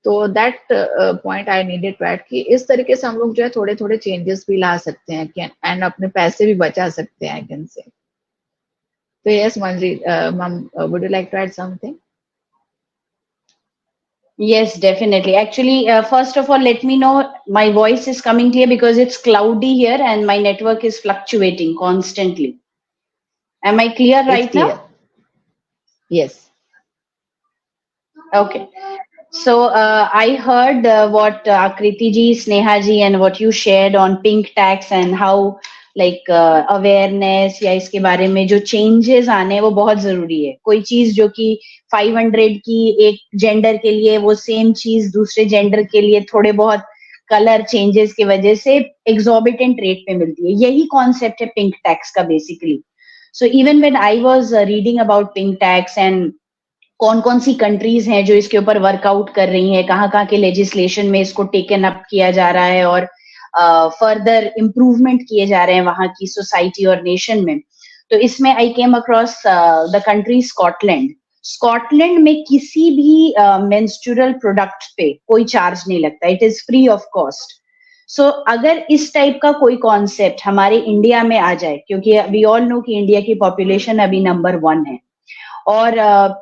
A: तो that point I needed to add, कि इस तरीके से हम लोग जो है थोड़े थोड़े चेंजेस भी ला सकते हैं एंड अपने पैसे भी बचा सकते हैं, आई कैन से। तो yes Manjari ma'am, would you like to add something?
D: Yes, definitely. Actually, first of all, let me know my voice is coming clear because it's cloudy here and my network is fluctuating constantly. Am I clear
A: It's
D: right
A: clear.
D: now?
A: Yes.
D: Okay. So I heard what Akriti ji, Sneha ji, and what you shared on pink tax and how like awareness या इसके बारे में जो changes आने हैं वो बहुत जरूरी है. कोई चीज जो कि 500 की एक जेंडर के लिए वो सेम चीज दूसरे जेंडर के लिए थोड़े बहुत कलर चेंजेस की वजह से exorbitant रेट पे मिलती है. यही कॉन्सेप्ट है पिंक टैक्स का basically. So even when I was reading about pink tax and कौन कौन सी कंट्रीज हैं जो इसके ऊपर वर्कआउट कर रही हैं, कहाँ के लेजिस्लेशन में इसको टेकन अप किया जा रहा है और फर्दर इम्प्रूवमेंट किए जा रहे हैं वहां की सोसाइटी और नेशन में. तो इसमें I came across the country Scotland. Scotland में किसी भी मेंस्ट्रुअल प्रोडक्ट पे कोई चार्ज नहीं लगता. It is free of cost. So अगर इस टाइप का कोई कॉन्सेप्ट हमारे इंडिया में आ जाए, क्योंकि वी ऑल नो कि इंडिया की पॉपुलेशन अभी नंबर 1 है और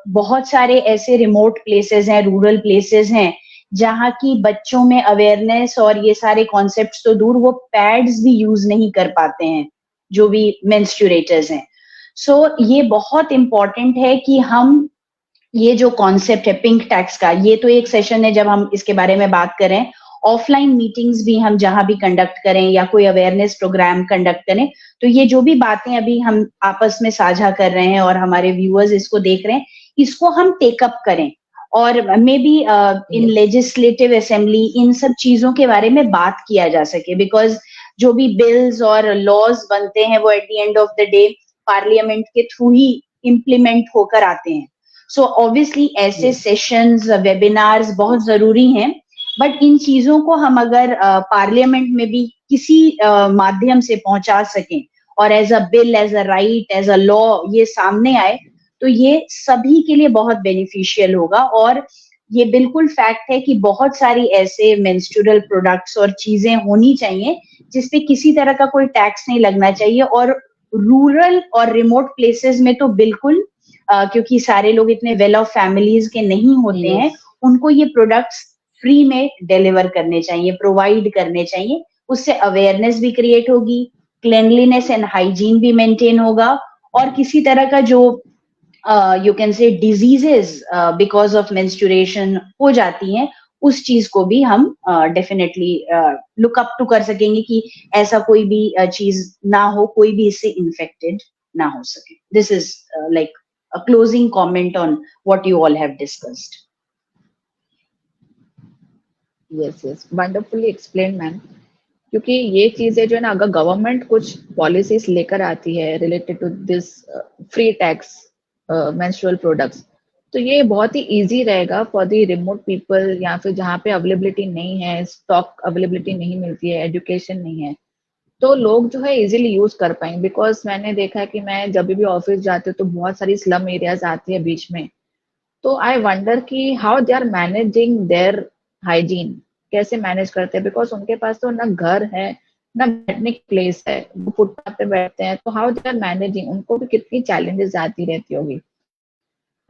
D: बहुत सारे ऐसे रिमोट प्लेसेस हैं, रूरल प्लेसेस हैं जहाँ की बच्चों में अवेयरनेस और ये सारे कॉन्सेप्ट्स तो दूर, वो पैड्स भी यूज नहीं कर पाते हैं जो भी मेंस्ट्रुएटर्स हैं. सो ये बहुत इंपॉर्टेंट है कि हम ये जो कॉन्सेप्ट है पिंक टैक्स का, ये तो एक सेशन है जब हम इसके बारे में बात करें. ऑफलाइन मीटिंग्स भी हम जहां भी कंडक्ट करें या कोई अवेयरनेस प्रोग्राम कंडक्ट करें, तो ये जो भी बातें अभी हम आपस में साझा कर रहे हैं और हमारे व्यूअर्स इसको देख रहे हैं, इसको हम टेकअप करें और may be in legislative assembly in सब चीजों के बारे में बात किया जा सके. बिकॉज जो भी बिल्स और लॉज बनते हैं वो at the end of the day parliament के थ्रू ही इम्प्लीमेंट होकर आते हैं. सो ऑब्वियसली ऐसे सेशंस, वेबिनार्स बहुत जरूरी हैं. बट इन चीजों को हम अगर पार्लियामेंट में भी किसी माध्यम से पहुंचा सकें और as a bill, as a right, as a law ये सामने आए, तो ये सभी के लिए बहुत बेनिफिशियल होगा. और ये बिल्कुल फैक्ट है कि बहुत सारी ऐसे मेंस्ट्रुअल प्रोडक्ट्स और चीजें होनी चाहिए जिसपे किसी तरह का कोई टैक्स नहीं लगना चाहिए. और रूरल और रिमोट प्लेसेस में तो बिल्कुल, क्योंकि सारे लोग इतने वेल ऑफ फैमिलीज के नहीं होते हैं, उनको ये प्रोडक्ट्स फ्री में डिलीवर करने चाहिए, प्रोवाइड करने चाहिए. उससे अवेयरनेस भी क्रिएट होगी, क्लेनलीनेस एंड हाइजीन भी मेंटेन होगा और किसी तरह का जो you can say diseases because of menstruation हो जाती हैं, उस चीज को भी हम डेफिनेटली लुक अप टू कर सकेंगे कि ऐसा कोई भी चीज ना हो, कोई भी इससे इन्फेक्टेड ना हो सके. This is like a closing comment on what you all have discussed.
A: yes, wonderfully explained ma'am. क्योंकि ये चीजें जो है ना, अगर गवर्नमेंट कुछ पॉलिसीज लेकर आती है related to this free tax menstrual products, तो ये बहुत ही इजी रहेगा फॉर द रिमोट पीपल, या फिर जहाँ पे अवेलेबिलिटी नहीं है, स्टॉक अवेलेबिलिटी नहीं मिलती है, एजुकेशन नहीं है, तो लोग जो है इजीली यूज कर पाएंगे. बिकॉज मैंने देखा है कि मैं जब भी ऑफिस जाती हूँ तो बहुत सारी स्लम एरियाज आती है बीच में, तो आई वंडर कि how they are managing their hygiene, कैसे मैनेज करते हैं. बिकॉज उनके पास तो ना घर है ना बैठने की प्लेस है, वो फुटपाथ पे बैठते हैं, तो हाउ दे आर मैनेजिंग, उनको भी कितनी चैलेंजेस आती रहती होगी.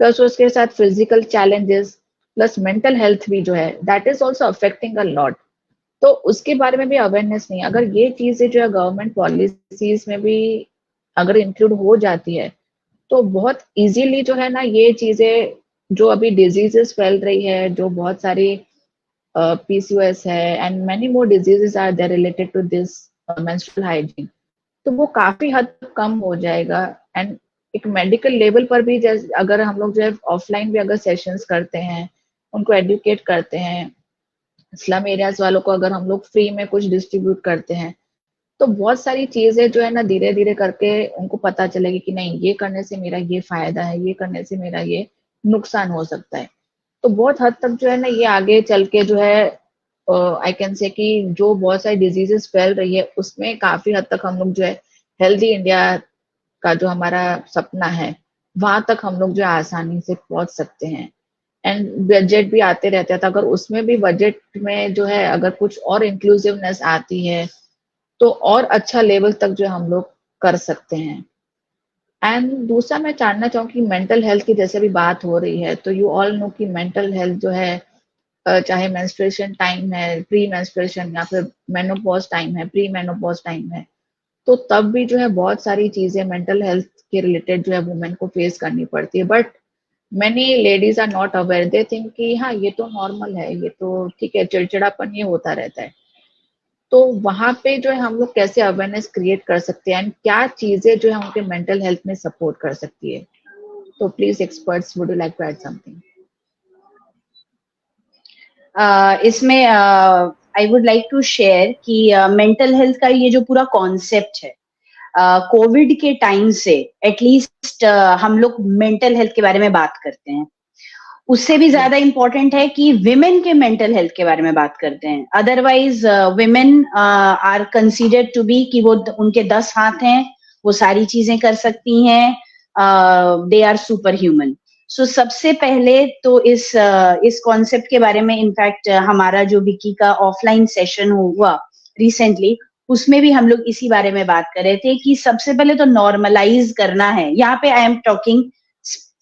A: प्लस उसके साथ physical challenges plus mental health भी जो है that is also affecting a lot. तो उसके बारे में भी अवेयरनेस नहीं. अगर ये चीजें जो है गवर्नमेंट पॉलिसीज में भी अगर इंक्लूड हो जाती है, तो बहुत इजीली जो है ना ये चीजें, जो अभी डिजीजेस फैल रही है, जो बहुत सारी PCOS है and many more diseases are there related to this menstrual hygiene, तो वो काफी हद तक कम हो जाएगा. एंड एक मेडिकल लेवल पर भी जैसे अगर हम लोग जो है ऑफलाइन भी अगर सेशंस करते हैं, उनको एडुकेट करते हैं, स्लम एरियाज वालों को अगर हम लोग फ्री में कुछ डिस्ट्रीब्यूट करते हैं, तो बहुत सारी चीजें जो है ना धीरे धीरे करके उनको पता चलेगी कि नहीं, ये करने से मेरा ये फायदा है, ये करने से मेरा ये नुकसान हो सकता है. तो बहुत हद तक जो है ना ये आगे चल के जो है आई कैन से कि जो बहुत सारी डिजीजेस फैल रही है उसमें काफी हद तक हम लोग जो है हेल्दी इंडिया का जो हमारा सपना है वहां तक हम लोग जो है आसानी से पहुंच सकते हैं. एंड बजट भी आते रहते हैं, तो अगर उसमें भी बजट में जो है अगर कुछ और इंक्लूसिवनेस आती है तो और अच्छा लेवल तक जो हम लोग कर सकते हैं. एंड दूसरा मैं जानना चाहूँ कि मेंटल हेल्थ की जैसे भी बात हो रही है, तो यू ऑल नो कि मेंटल हेल्थ जो है चाहे मेंस्ट्रुएशन टाइम है, प्री मेंस्ट्रुएशन या फिर मेनोपॉज टाइम है, प्री मेनोपॉज टाइम है, तो तब भी जो है बहुत सारी चीजें मेंटल हेल्थ के रिलेटेड जो है वुमेन को फेस करनी पड़ती है, but many ladies are not aware, they think कि हाँ ये तो नॉर्मल है, ये तो ठीक है, चिड़चिड़ापन ये होता रहता है। तो वहां पे जो है हम लोग कैसे अवेयरनेस क्रिएट कर सकते हैं एंड क्या चीजें जो है उनके मेंटल हेल्थ में सपोर्ट कर सकती है? तो please experts, would you like to add something?
D: इसमें I would like to share कि मेंटल हेल्थ का ये जो पूरा कॉन्सेप्ट है, कोविड के टाइम से एटलीस्ट हम लोग मेंटल हेल्थ के बारे में बात करते हैं। उससे भी ज्यादा इंपॉर्टेंट है कि विमेन के मेंटल हेल्थ के बारे में बात करते हैं। Otherwise women are considered to be कि वो उनके 10 हाथ हैं, वो सारी चीजें कर सकती हैं, दे आर सुपर ह्यूमन। सो सबसे पहले तो इस कॉन्सेप्ट के बारे में इनफैक्ट हमारा जो विकी का ऑफलाइन सेशन हुआ रिसेंटली, उसमें भी हम लोग इसी बारे में बात कर रहे थे कि सबसे पहले तो नॉर्मलाइज करना है। यहाँ पे I am talking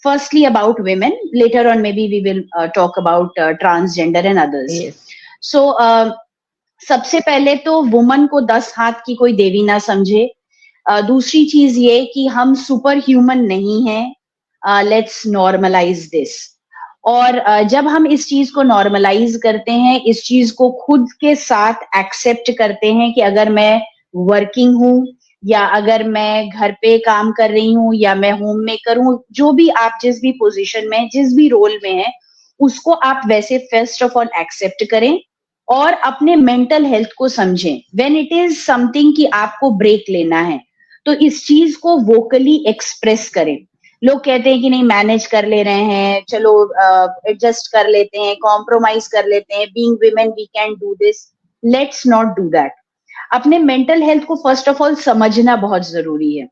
D: firstly about women, later on maybe we will talk about transgender and others.
A: Yes.
D: So सबसे पहले तो वुमन को 10 हाथ की कोई देवी ना समझे। दूसरी चीज ये कि हम सुपर ह्यूमन नहीं हैं, लेट्स नॉर्मलाइज दिस। और जब हम इस चीज को नॉर्मलाइज करते हैं, इस चीज को खुद के साथ एक्सेप्ट करते हैं कि अगर मैं वर्किंग हूँ या अगर मैं घर पे काम कर रही हूँ या मैं होम मेकर हूँ, जो भी आप जिस भी पोजीशन में, जिस भी रोल में है, उसको आप वैसे फर्स्ट ऑफ ऑल एक्सेप्ट करें और अपने मेंटल हेल्थ को समझें। व्हेन इट इज समथिंग कि आपको ब्रेक लेना है, तो इस चीज को वोकली एक्सप्रेस करें। लोग कहते हैं कि नहीं मैनेज कर ले रहे हैं, चलो एडजस्ट कर लेते हैं, कॉम्प्रोमाइज कर लेते हैं, being women we can do this. Let's not do that. अपने मेंटल हेल्थ को फर्स्ट ऑफ ऑल समझना बहुत जरूरी है।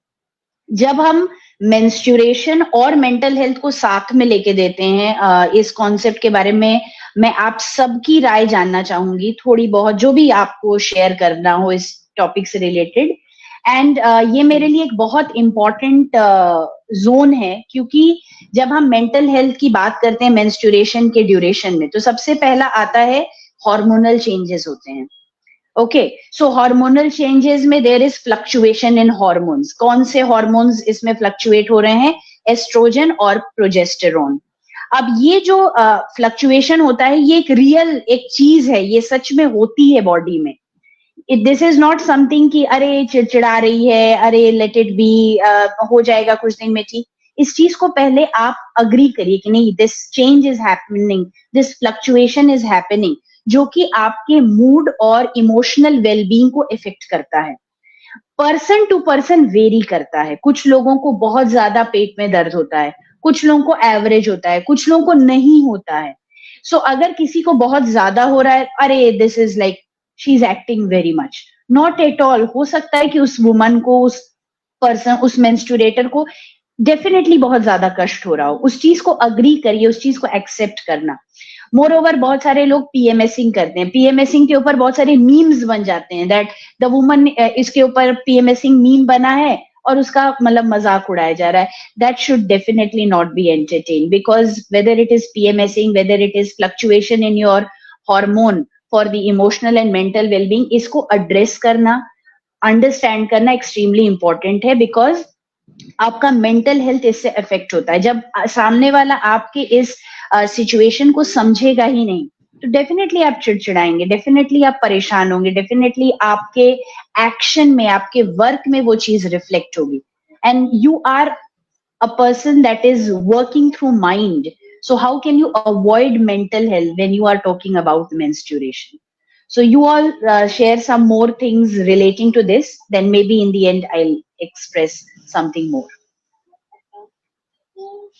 D: जब हम मेंस्ट्रुएशन और मेंटल हेल्थ को साथ में लेके देते हैं, इस कॉन्सेप्ट के बारे में मैं आप सबकी राय जानना चाहूंगी, थोड़ी बहुत जो भी आपको शेयर करना हो इस टॉपिक से रिलेटेड। एंड ये मेरे लिए एक बहुत इंपॉर्टेंट जोन है, क्योंकि जब हम मेंटल हेल्थ की बात करते हैं मेंस्ट्रुएशन के ड्यूरेशन में, तो सबसे पहला आता है हार्मोनल चेंजेस होते हैं। ओके, सो हार्मोनल चेंजेस में there is fluctuation in hormones. कौन से हार्मोन्स इसमें फ्लक्चुएट हो रहे हैं? एस्ट्रोजन और प्रोजेस्टेरोन। अब ये जो फ्लक्चुएशन होता है, ये एक रियल एक चीज है, ये सच में होती है बॉडी में। दिस इज नॉट समथिंग कि अरे चिड़चिड़ा रही है, अरे लेट इट बी, हो जाएगा कुछ दिन में ठीक। इस चीज को पहले आप अग्री करिए कि नहीं, this change is happening, this fluctuation is happening, जो कि आपके मूड और इमोशनल वेलबींग को इफेक्ट करता है। पर्सन टू पर्सन वेरी करता है। कुछ लोगों को बहुत ज्यादा पेट में दर्द होता है, कुछ लोगों को एवरेज होता है, कुछ लोगों को नहीं होता है। सो अगर किसी को बहुत ज्यादा हो रहा है, अरे this is like she is acting very much, not at all. हो सकता है कि उस वुमन को, उस पर्सन, उस मेंस्ट्रुएटर को डेफिनेटली बहुत ज्यादा कष्ट हो रहा हो। उस चीज को अग्री करिए, उस चीज को एक्सेप्ट करना। मोर ओवर बहुत सारे लोग पीएमएसिंग करते हैं, पीएमएसिंग के ऊपर बहुत सारे मीम्स बन जाते हैं, दैट द वुमन, इसके ऊपर पीएमएसिंग मीम बना है और उसका मतलब मजाक उड़ाया जा रहा है। That should definitely not be entertain, because whether it is PMSing, whether it is fluctuation in your hormone for the emotional and mental wellbeing, इसको एड्रेस करना, अंडरस्टैंड करना एक्सट्रीमली इंपॉर्टेंट है, बिकॉज आपका मेंटल हेल्थ इससे affect होता है। जब सामने वाला आपके इस सिचुएशन को समझेगा ही नहीं, तो डेफिनेटली आप चिड़चिड़ाएंगे, डेफिनेटली आप परेशान होंगे, डेफिनेटली आपके एक्शन में, आपके वर्क में वो चीज रिफ्लेक्ट होगी। And you are a person that is working through mind, so how can you avoid mental health when you are talking about menstruation? So you all share some more things relating to this, then maybe in the end I'll express something more.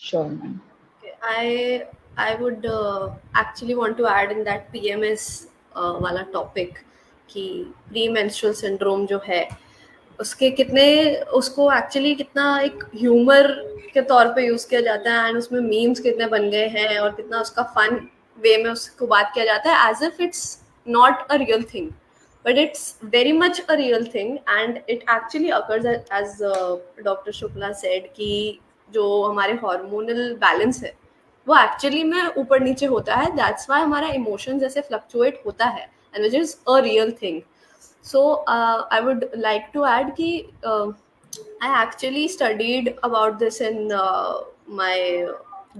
A: Sure, ma'am.
B: I would actually want to add in that PMS वाला topic कि premenstrual syndrome जो है उसके कितने, उसको actually कितना एक humour के तौर पे यूज किया जाता है, एंड उसमें मीम्स कितने बन गए हैं और कितना उसका फन वे में उसको बात किया जाता है, as if it's not a real thing, but it's very much a real thing and it actually occurs as doctor Shukla said कि जो हमारे हार्मोनल बैलेंस है वो एक्चुअली में ऊपर नीचे होता है, दैट्स वाई हमारा इमोशन जैसे फ्लक्चुएट होता है, and which is a real thing. So I would like to add कि I actually studied about this in my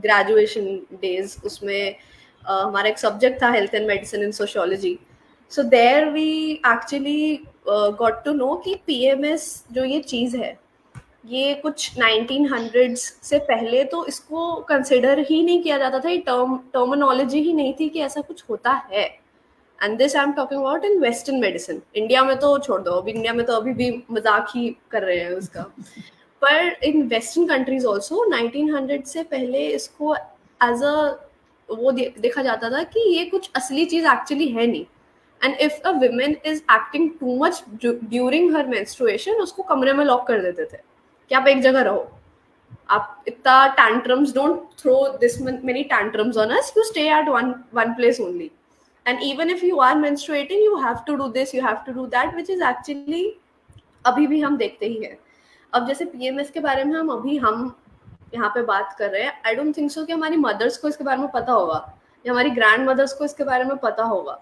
B: graduation days. उसमें हमारा एक subject था health and medicine in sociology. So there we actually got to know कि PMS जो ये चीज़ है, ये कुछ 1900s से पहले तो इसको कंसिडर ही नहीं किया जाता था, ये टर्मिनोलॉजी ही नहीं थी कि ऐसा कुछ होता है. And this I am talking about in western medicine. India में तो छोड़ दो, अभी इंडिया में तो अभी भी मजाक ही कर रहे हैं उसका. पर इन वेस्टर्न कंट्रीज ऑल्सो 1900 से पहले इसको एज अ वो देखा जाता था कि ये कुछ असली चीज एक्चुअली है नहीं. And if a women is acting too much during her menstruation, उसको कमरे में लॉक कर देते थे कि आप एक जगह रहो, आप इतना tantrums, don't throw this many tantrums on us, you stay at one place only. And even if you are menstruating, you have to do this, you have to do that, which is actually अभी भी हम देखते ही हैं. अब जैसे PMS के बारे में हम यहाँ पे बात कर रहे हैं, आई डोंट थिंक सो कि हमारी मदर्स को इसके बारे में पता होगा या हमारी ग्रैंड मदर्स को इसके बारे में पता होगा.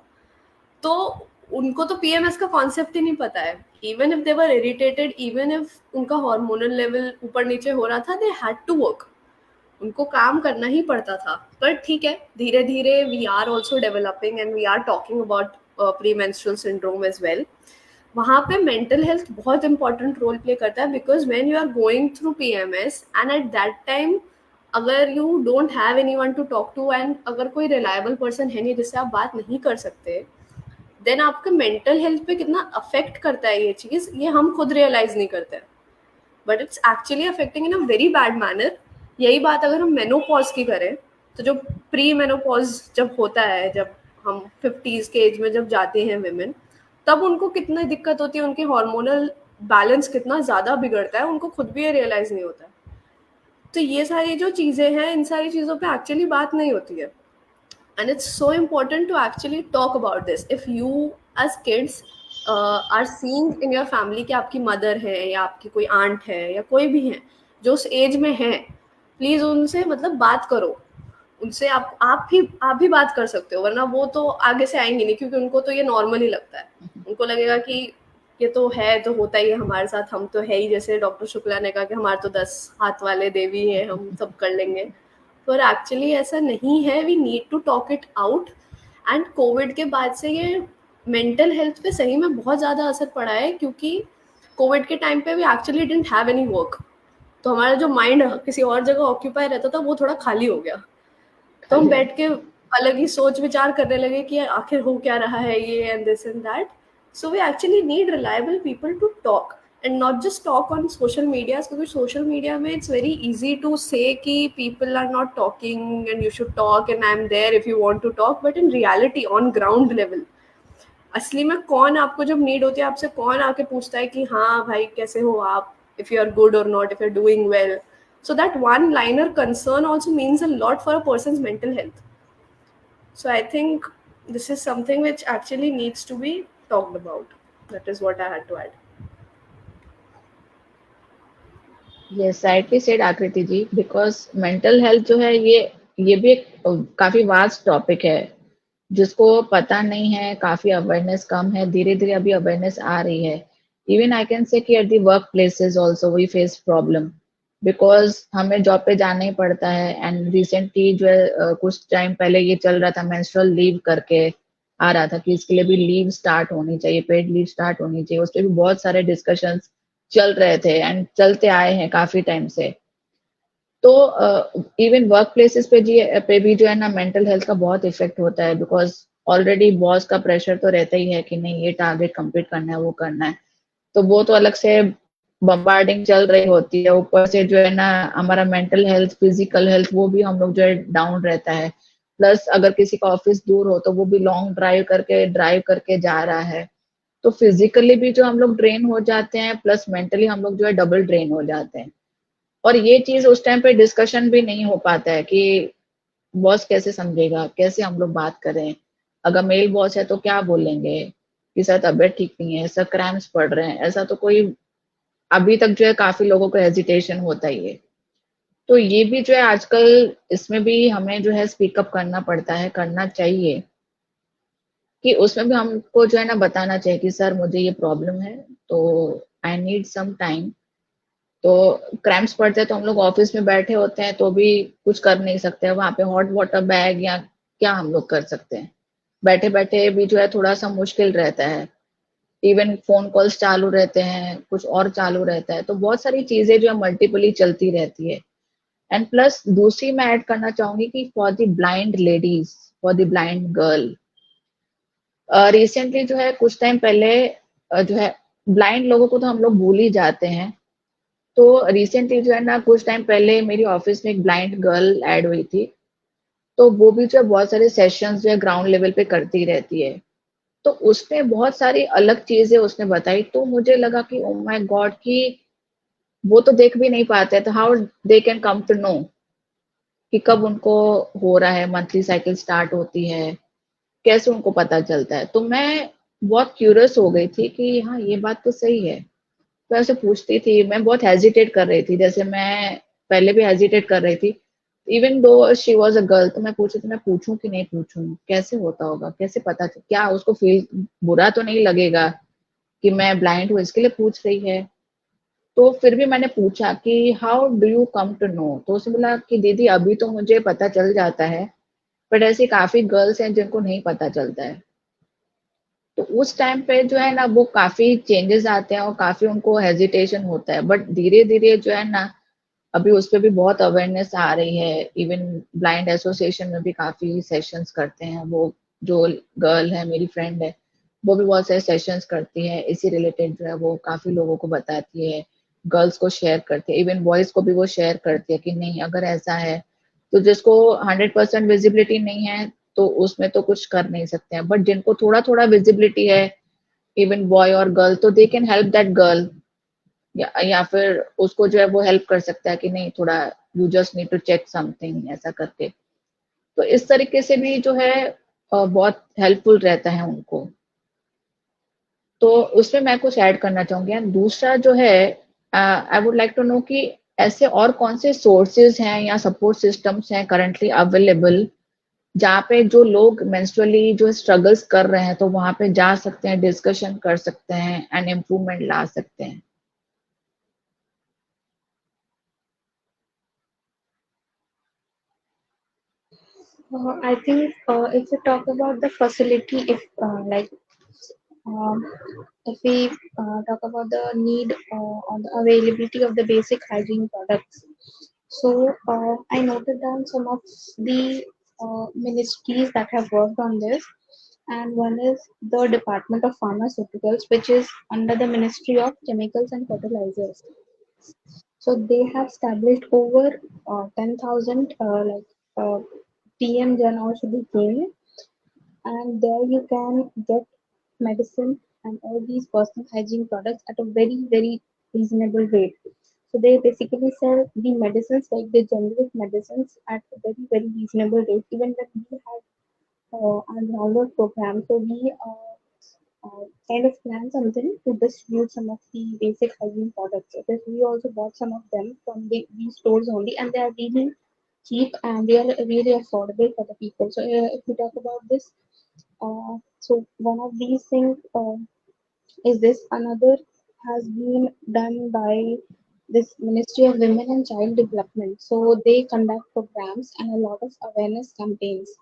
B: तो उनको तो PMS का कॉन्सेप्ट ही नहीं पता है. Even if they were irritated, even if उनका हार्मोनल लेवल ऊपर नीचे हो रहा था, दे हैड टू वर्क. उनको काम करना ही पड़ता था. पर ठीक है, धीरे धीरे we are also developing and we are talking about pre menstrual syndrome as well. वहाँ पे मेंटल हेल्थ बहुत इंपॉर्टेंट रोल प्ले करता है, because when you are going through PMS and at that time अगर you don't have anyone to talk to, and अगर कोई reliable person है नहीं जिससे आप बात नहीं कर सकते, देन आपके मेंटल हेल्थ पे कितना अफेक्ट करता है ये चीज़, ये हम खुद रियलाइज नहीं करते. But it's actually affecting in a very bad manner. यही बात अगर हम मेनोपॉज की करें, तो जो प्री मेनोपॉज जब होता है, जब हम 50s के एज में जब जाते हैं विमेन, तब उनको कितनी दिक्कत होती है, उनकी हार्मोनल बैलेंस कितना ज़्यादा बिगड़ता है, उनको खुद भी ये रियलाइज नहीं होता है. तो ये सारी जो चीज़ें हैं, इन सारी चीज़ों पे एक्चुअली बात नहीं होती है. And it's so important to actually talk about this. If you as kids are seeing in your family कि आपकी मदर है या आपकी कोई आंट है या कोई भी है जो उस एज में है, प्लीज उनसे मतलब बात करो. उनसे आप भी बात कर सकते हो, वरना वो तो आगे से आएंगे नहीं, क्योंकि उनको तो ये नॉर्मल ही लगता है. उनको लगेगा कि ये तो है, तो होता ही है हमारे साथ, हम तो है ही, जैसे डॉक्टर शुक्ला ने कहा कि हमारे तो 10 हाथ वाले देवी है, हम सब कर लेंगे. पर एक्चुअली ऐसा नहीं है. We need to talk it out. And covid के बाद से ये मेंटल हेल्थ पे सही में बहुत ज़्यादा असर पड़ा है, क्योंकि कोविड के टाइम पे we actually didn't have any work. तो हमारा जो माइंड किसी और जगह ऑक्यूपाई रहता था, वो थोड़ा खाली हो गया. तो हम बैठ के अलग ही सोच विचार करने लगे कि आखिर हो क्या रहा है ये, and this and that. So we actually need reliable people to talk, and not just talk on social media, क्योंकि सोशल मीडिया में it's very easy to say कि people are not talking and you should talk and I am there if you want to talk. But in reality on ground level असली में कौन आपको जब need होती है, आपसे कौन आके पूछता है कि हाँ भाई कैसे हो आप, if you are good or not, if you're doing well. So that one liner concern also means a lot for a person's mental health. So I think this is something which actually needs to be talked about. That is what I had to add.
A: Yes, rightly said आकृति जी, because mental health जो है ये भी एक काफी vast topic है जिसको पता नहीं है, काफी अवेयरनेस कम है. धीरे धीरे अभी अवेयरनेस आ रही है. Even I can say कि at the workplaces also we face problem because हमें जॉब पे जाना ही पड़ता है. एंड रिसेंटली जो है कुछ टाइम पहले ये चल रहा था, मेंस्ट्रुअल लीव करके आ रहा था कि इसके लिए भी लीव स्टार्ट होनी चाहिए, पेड लीव स्टार्ट होनी चाहिए. उस पर भी बहुत सारे डिस्कशंस चल रहे थे एंड चलते आए हैं काफी टाइम से. तो इवन वर्क प्लेसेस पे भी जो है ना मेंटल हेल्थ का बहुत इफेक्ट होता है, बिकॉज ऑलरेडी बॉस का प्रेशर तो रहता ही है कि नहीं ये टारगेट कंप्लीट करना है, वो करना है. तो वो तो अलग से बम्बार्डिंग चल रही होती है. ऊपर से जो है ना हमारा मेंटल हेल्थ, फिजिकल हेल्थ, वो भी हम लोग जो है डाउन रहता है. प्लस अगर किसी का ऑफिस दूर हो तो वो भी लॉन्ग ड्राइव करके जा रहा है. तो फिजिकली भी जो हम लोग ड्रेन हो जाते हैं, प्लस मेंटली हम लोग जो है डबल ड्रेन हो जाते हैं. और ये चीज उस टाइम पे डिस्कशन भी नहीं हो पाता है कि बॉस कैसे समझेगा, कैसे हम लोग बात करें. अगर मेल बॉस है तो क्या बोलेंगे कि सर तबियत ठीक नहीं है, सर क्रैम्स पड़ रहे हैं, ऐसा तो कोई अभी तक जो है काफी लोगों को हेजिटेशन होता ही है. तो ये भी जो है आजकल इसमें भी हमें जो है स्पीकअप करना पड़ता है, करना चाहिए. कि उसमें भी हमको जो है ना बताना चाहिए कि सर मुझे ये प्रॉब्लम है, तो आई नीड सम टाइम। तो क्रैम्प्स पड़ते हैं तो हम लोग ऑफिस में बैठे होते हैं तो भी कुछ कर नहीं सकते हैं, वहां पे हॉट वाटर बैग या क्या हम लोग कर सकते हैं, बैठे बैठे भी जो है थोड़ा सा मुश्किल रहता है। इवन फोन कॉल्स चालू रहते हैं, कुछ और चालू रहता है, तो बहुत सारी चीजें जो है मल्टीपली चलती रहती है। एंड प्लस दूसरी मैं ऐड करना चाहूंगी कि for the blind ladies, for the blind girl, recently जो है कुछ टाइम पहले जो है ब्लाइंड लोगों को तो हम लोग भूल ही जाते हैं। तो रिसेंटली जो है ना कुछ टाइम पहले मेरी ऑफिस में एक ब्लाइंड गर्ल ऐड हुई थी। तो वो भी जो है बहुत सारे सेशंस जो है ग्राउंड लेवल पे करती रहती है। तो उसने बहुत सारी अलग चीजें उसने बताई, तो मुझे लगा कि ओ माय गॉड कि वो तो देख भी नहीं पाते, तो how they can come to know कि कब उनको हो रहा है, मंथली साइकिल स्टार्ट होती है, कैसे उनको पता चलता है। तो मैं बहुत क्यूरियस हो गई थी कि हाँ ये बात तो सही है। तो ऐसे पूछती थी, मैं बहुत हेजिटेट कर रही थी, जैसे मैं पहले भी हेजिटेट कर रही थी, even though she was a girl. तो मैं पूछी थी, मैं पूछूं कि नहीं पूछूं, कैसे होता होगा, कैसे पता क्या उसको फील बुरा तो नहीं लगेगा कि मैं ब्लाइंड हूँ इसके लिए पूछ रही है। तो फिर भी मैंने पूछा कि how do you come to know, तो उसने बोला कि दीदी अभी तो मुझे पता चल जाता है, बट ऐसी काफी गर्ल्स हैं जिनको नहीं पता चलता है। तो उस टाइम पे जो है ना वो काफी चेंजेस आते हैं और काफी उनको हेजिटेशन होता है, बट धीरे धीरे जो है ना अभी उस पे भी बहुत अवेयरनेस आ रही है। इवन ब्लाइंड एसोसिएशन में भी काफी सेशंस करते हैं वो, जो गर्ल है मेरी फ्रेंड है वो भी बहुत सारे सेशंस करती है इसी रिलेटेड, जो है वो काफी लोगों को बताती है, गर्ल्स को शेयर करती है, इवन बॉयज को भी वो शेयर करती है कि नहीं अगर ऐसा है, तो जिसको 100% विजिबिलिटी नहीं है तो उसमें तो कुछ कर नहीं सकते हैं, बट जिनको थोड़ा थोड़ा विजिबिलिटी है, इवन बॉय और गर्ल, तो they can help that girl, या फिर उसको जो है वो हेल्प कर सकता है कि नहीं थोड़ा you just need to check something, ऐसा करके। तो इस तरीके से भी जो है बहुत हेल्पफुल रहता है उनको। तो उसमें मैं कुछ ऐड करना चाहूंगी। एंड दूसरा जो है, I would like to know कि ऐसे और कौन से सोर्सेज हैं या सपोर्ट सिस्टम्स हैं करंटली अवेलेबल, जहाँ पे जो लोग मेंस्ट्रुअली जो स्ट्रगल्स कर रहे हैं तो वहां पे जा सकते हैं, डिस्कशन कर सकते हैं एंड इम्प्रूवमेंट ला सकते हैं।
C: I think if we talk about the facility, if um, if we talk about the need or the availability of the basic hygiene products, so I noted down some of the ministries that have worked on this, and one is the Department of Pharmaceuticals, which is under the Ministry of Chemicals and Fertilizers. So they have established over 10,000 PM Jan Aushadhi Kendra, and there you can get medicine and all these personal hygiene products at a very reasonable rate. So they basically sell the medicines like the generic medicines at a very reasonable rate. Even when we have our download program, so we kind of plan something to distribute some of the basic hygiene products. Because we also bought some of them from these stores only, and they are really cheap and really affordable for the people. So if we talk about this, so one of these things is this. Another has been done by this Ministry of Women and Child Development. So they conduct programs and a lot of awareness campaigns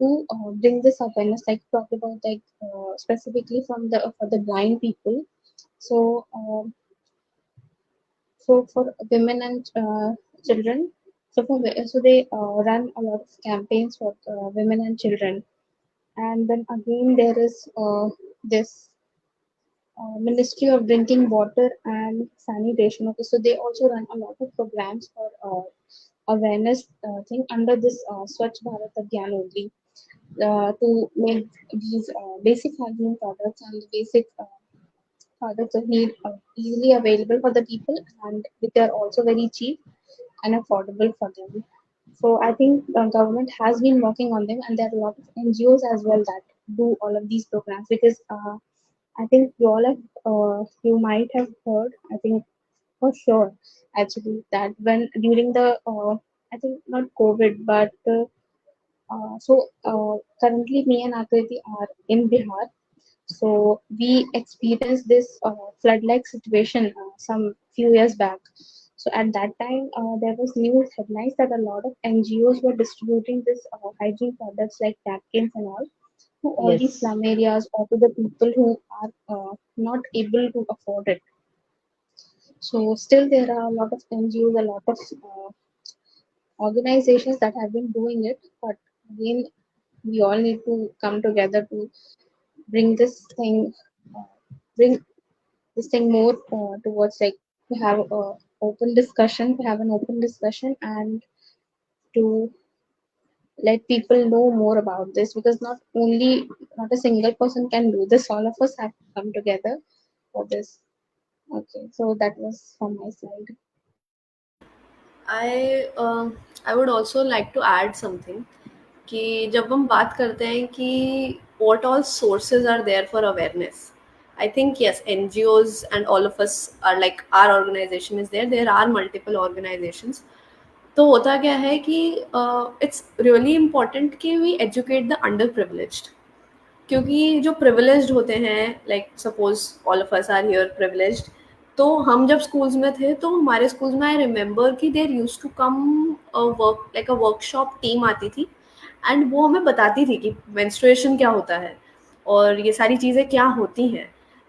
C: to bring this awareness, like talk about like specifically from the for the blind people. So so for women and children, so they run a lot of campaigns for women and children. And then again there is this Ministry of Drinking Water and Sanitation. Okay, so they also run a lot of programs for awareness thing under this Swachh Bharat Abhiyan only, to make these basic hygiene products and the basic products that need easily available for the people, and they are also very cheap and affordable for them. So I think the government has been working on them, and there are a lot of NGOs as well that do all of these programs, because I think you all have, you might have heard, I think for sure, actually, that when during the, I think not COVID, but Currently me and Akriti are in Bihar. So we experienced this flood-like situation some few years back. So at that time, there was news headlines that a lot of NGOs were distributing this hygiene products like napkins and all to all these
A: Yes.
C: slum areas or to the people who are not able to afford it. So still there are a lot of NGOs, a lot of organizations that have been doing it, but again, we all need to come together to bring this thing, uh, bring this thing more towards like to have a open discussion, to have an open discussion, and to let people know more about this because not a single person can do this. All of us have to come together for this. Okay, so that was from my side.
B: I would also like to add something कि जब हम बात करते हैं कि what all sources are there for awareness. I think yes, NGOs and all of us are like our organization is there. There are multiple organizations. तो होता क्या है कि it's really important कि we educate the underprivileged. क्योंकि जो privileged होते हैं like suppose all of us are here privileged तो हम जब स्कूल्स में थे तो हमारे स्कूल्स में आई रिमेंबर कि there used to come work like a workshop team आती थी एंड वो हमें बताती थी कि मेंस्ट्रुएशन क्या होता है और ये सारी चीज़ें क्या होती हैं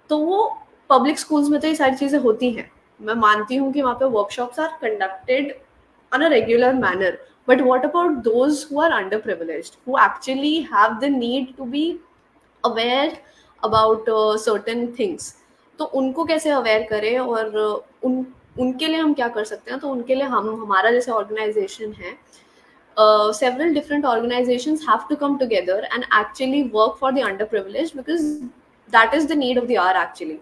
B: तो वो पब्लिक स्कूल्स में तो ये सारी चीज़ें होती हैं मैं मानती हूँ कि वहाँ पे workshops are conducted on a regular manner but what about those who are underprivileged who actually have the need to be aware about certain things तो उनको कैसे अवेयर करें और उनके लिए हम क्या कर सकते हैं तो उनके लिए हम हमारा जैसे ऑर्गेनाइजेशन है several different organizations have to come together and actually work for the underprivileged because that is the need of the hour actually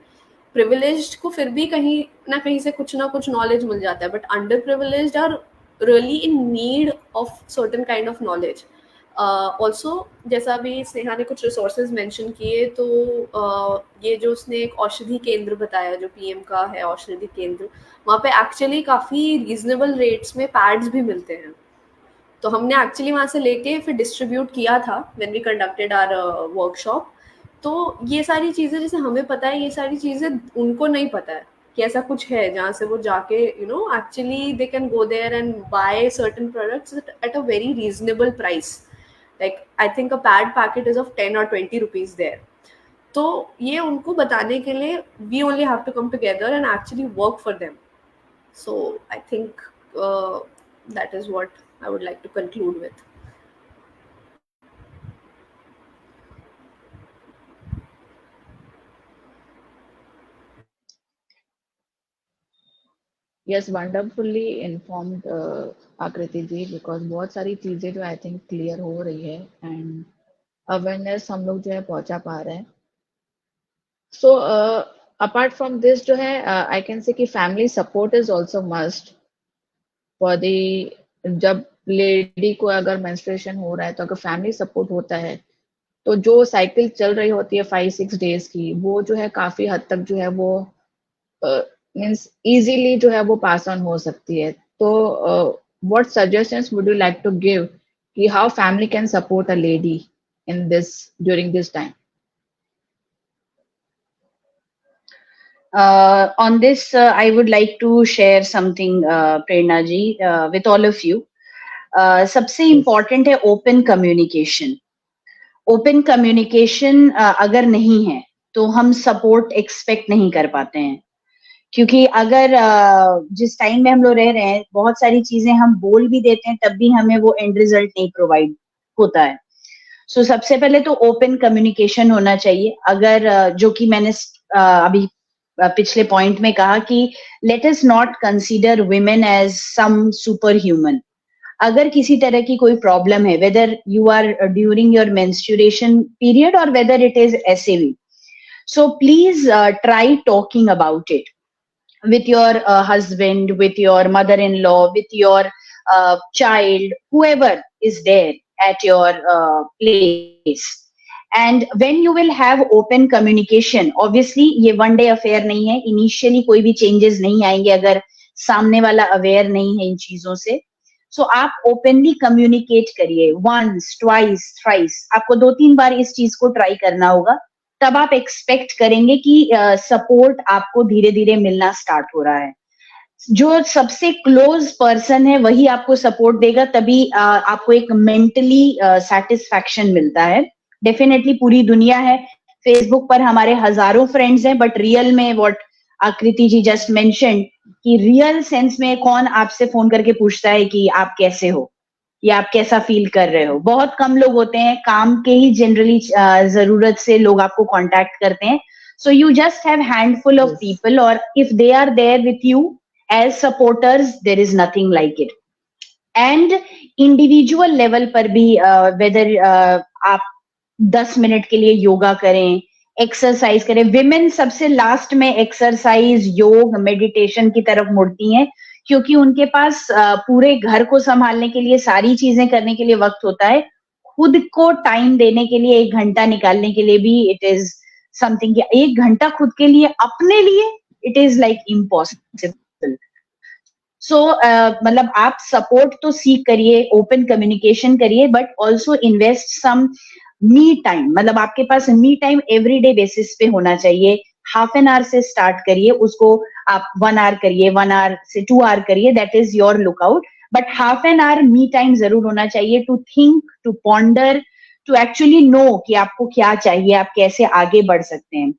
B: privileged को फिर भी कहीं से कुछ ना कुछ knowledge मिल जाता है but underprivileged are really in need of certain kind of knowledge also जैसा अभी स्नेहा ने कुछ रिसोर्सेज मेंशन किए तो ये जो उसने एक औषधि केंद्र बताया जो पीएम का है औषधि केंद्र वहाँ पे एक्चुअली काफ़ी रीजनेबल रेट्स में पैड्स भी मिलते हैं तो हमने एक्चुअली वहाँ से लेके फिर डिस्ट्रीब्यूट किया था when we conducted our workshop तो ये सारी चीज़ें जैसे हमें पता है ये सारी चीज़ें उनको नहीं पता है कि ऐसा कुछ है जहाँ से वो जाके actually they can go there and buy certain products at a very reasonable price like I think a pad packet is of 10 or 20 rupees there तो ये उनको बताने के लिए we only have to come together and actually work for them so I think that is what I would like to conclude with.
A: Yes wonderfully informed आकृति जी because बहुत सारी चीजें जो आई थिंक क्लियर हो रही है एंड अवेयरनेस हम लोग जो है पहुंचा पा रहे हैं सो अपार्ट फ्रॉम दिस जो है आई कैन से कि family support is also must for the जब लेडी को अगर मेंस्ट्रुएशन हो रहा है तो अगर फैमिली सपोर्ट होता है तो जो साइकिल चल रही होती है 5-6 डेज की वो जो है काफी हद तक जो है वो मीन्स इजीली जो है वो पास ऑन हो सकती है तो what suggestions would you like to give कि how family can support a lady in this during this time
D: on this I would like to share something Prerna ji with all of you सबसे important है open communication open communication अगर नहीं है तो हम support expect नहीं कर पाते हैं क्योंकि अगर जिस टाइम में हम लोग रह रहे हैं बहुत सारी चीजें हम बोल भी देते हैं तब भी हमें वो एंड रिजल्ट नहीं प्रोवाइड होता है सो सबसे पहले तो ओपन कम्युनिकेशन होना चाहिए अगर जो कि मैंने अभी पिछले पॉइंट में कहा कि let us not consider women as some super human अगर किसी तरह की कोई प्रॉब्लम है whether you are during your menstruation period और whether it is SAV so please try talking about it with your husband with your mother-in-law with your child whoever is there at your place and when you will have open communication obviously ये one day affair नहीं है initially कोई भी changes नहीं आएंगे अगर सामने वाला aware नहीं है इन चीजों से सो आप ओपनली कम्युनिकेट करिए, वंस ट्वाइस थ्राइस, आपको 2-3 बार इस चीज को ट्राई करना होगा, तब आप एक्सपेक्ट करेंगे कि सपोर्ट आपको धीरे धीरे मिलना स्टार्ट हो रहा है। जो सबसे क्लोज पर्सन है वही आपको सपोर्ट देगा, तभी आपको एक मेंटली सेटिस्फैक्शन मिलता है। डेफिनेटली पूरी दुनिया है, फेसबुक पर हमारे हजारों फ्रेंड्स हैं, बट रियल में व्हाट आकृति जी जस्ट मेंशन्ड कि रियल सेंस में कौन आपसे फोन करके पूछता है कि आप कैसे हो या आप कैसा फील कर रहे हो। बहुत कम लोग होते हैं, काम के ही जनरली जरूरत से लोग आपको कांटेक्ट करते हैं। So you just have handful of
A: Yes.
D: People, और if they are there with you as supporters, there is nothing like it. And individual level पर भी वेदर आप 10 मिनट के लिए योगा करें, एक्सरसाइज करें। विमेन सबसे लास्ट में एक्सरसाइज, योग, मेडिटेशन की तरफ मुड़ती हैं, क्योंकि उनके पास पूरे घर को संभालने के लिए, सारी चीजें करने के लिए वक्त होता है। खुद को टाइम देने के लिए 1 घंटा निकालने के लिए भी इट इज समथिंग, 1 घंटा खुद के लिए अपने लिए it is like impossible. So मतलब आप सपोर्ट तो सीख करिए, ओपन कम्युनिकेशन करिए, but also invest some me time. मतलब आपके पास मी टाइम एवरीडे बेसिस पे होना चाहिए। हाफ एन आवर से स्टार्ट करिए, उसको आप 1 आवर करिए, 1 आवर से 2 आवर करिए, that is your lookout. But half an hour me time जरूर होना चाहिए, to think, to ponder, to actually know कि आपको क्या चाहिए, आप कैसे आगे बढ़ सकते हैं।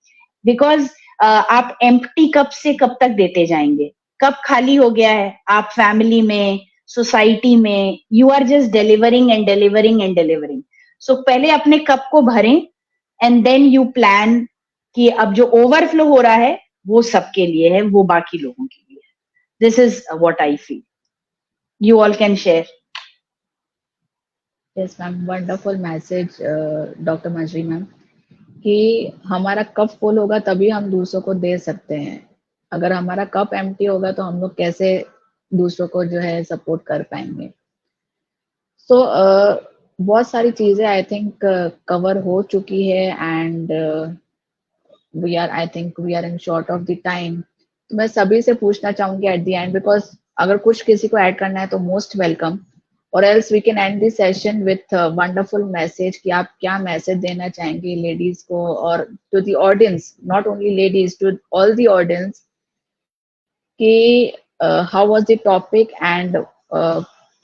D: बिकॉज आप एम्प्टी कप से कब तक देते जाएंगे? कप खाली हो गया है, आप फैमिली में, सोसाइटी में, you are just delivering and delivering and delivering. So पहले अपने कप को भरें एंड देन यू प्लान कि अब जो ओवरफ्लो हो रहा है वो सबके लिए है, वो बाकी लोगों के लिए है। This is what I feel. You all can share.
A: Yes, ma'am. Wonderful message, doctor Manjari ma'am, कि हमारा कप फुल होगा तभी हम दूसरों को दे सकते हैं। अगर हमारा कप एम्प्टी होगा तो हम लोग कैसे दूसरों को जो है सपोर्ट कर पाएंगे। सो बहुत सारी चीजें आई थिंक कवर हो चुकी है, and I think we are in short of the time. तो मैं सभी से पूछना चाहूंगी एट द एंड, बिकॉज अगर कुछ किसी को ऐड करना है तो मोस्ट वेलकम, और else we can end this session with wonderful message कि आप क्या मैसेज देना चाहेंगे लेडीज को और to the audience, not only ladies, to all the audience, कि how was the topic, and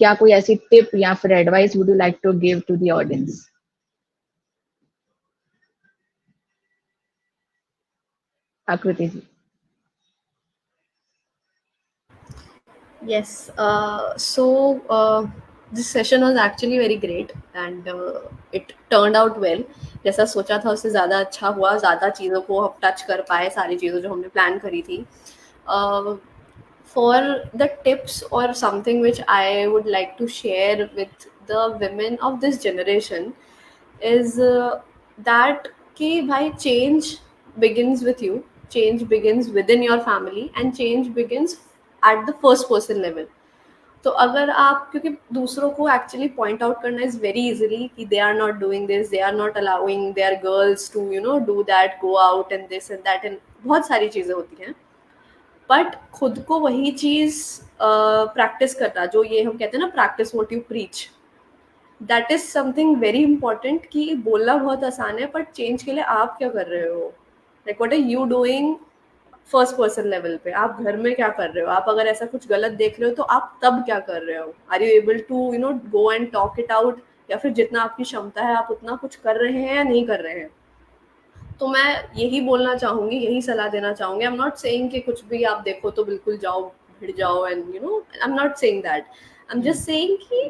A: क्या कोई ऐसी टिप या फिर advice would you like to give to the audience? Akriti ji.
B: Yes. This session was actually very great and it turned out well. जैसा सोचा था उससे ज़्यादा अच्छा हुआ, ज़्यादा चीज़ों को हम टच कर पाए, सारी चीज़ों जो हमने प्लान करी थी. For the tips or something which I would like to share with the women of this generation is that कि भाई change begins with you, change begins within your family and change begins at the first person level. तो अगर आप, क्योंकि दूसरों को actually point out करना is very easily कि they are not doing this, they are not allowing their girls to do that, go out and this and that and बहुत सारी चीज़ें होती हैं, बट खुद को वही चीज़ प्रैक्टिस करना, जो ये हम कहते हैं ना practice what you preach, that is something very important. कि बोलना बहुत आसान है बट चेंज के लिए आप क्या कर रहे हो, like what are you doing first person level पे, आप घर में क्या कर रहे हो, आप अगर ऐसा कुछ गलत देख रहे हो तो आप तब क्या कर रहे हो, are you able to go and talk it out, या फिर जितना आपकी क्षमता है आप उतना कुछ कर रहे हैं या नहीं कर रहे हैं। तो मैं यही बोलना चाहूँगी, यही सलाह देना चाहूँगी। आई एम नॉट सेइंग कि कुछ भी आप देखो तो बिल्कुल जाओ, भिड़ जाओ, and I am not saying that, I am just saying कि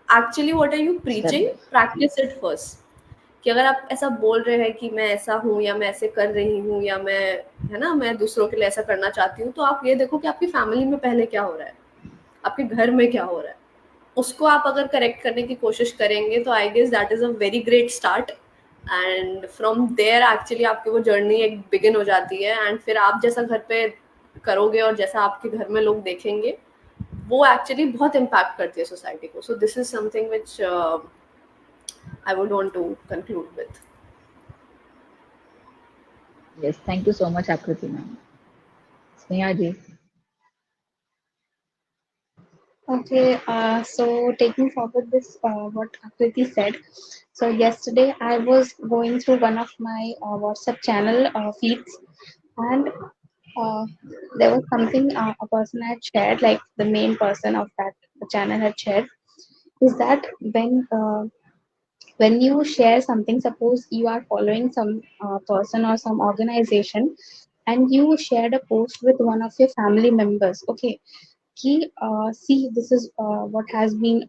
B: actually what are you preaching, practice it first. कि अगर आप ऐसा बोल रहे हैं कि मैं ऐसा हूँ या मैं ऐसे कर रही हूँ या मैं, है ना, मैं दूसरों के लिए ऐसा करना चाहती हूँ, तो आप ये देखो कि आपकी फैमिली में पहले क्या हो रहा है, आपके घर में क्या हो रहा है, उसको आप अगर करेक्ट करने की कोशिश करेंगे तो I guess that is a very great start. And from there actually आपकी वो जर्नी एक बिगिन हो जाती है, एंड फिर आप जैसा घर पे करोगे और जैसा आपके घर में लोग देखेंगे वो एक्चुअली बहुत इम्पैक्ट करती है सोसाइटी को. So this is something which I would want to conclude with.
A: Yes, thank you so much, Akriti ma'am. Sneha ji.
C: Okay, so taking forward this, what Akriti said. So yesterday I was going through one of my WhatsApp channel feeds, and uh, there was something a person had shared, like the main person of that channel had shared, is that when you share something, suppose you are following some person or some organization, and you shared a post with one of your family members, okay, कि see, this is what has been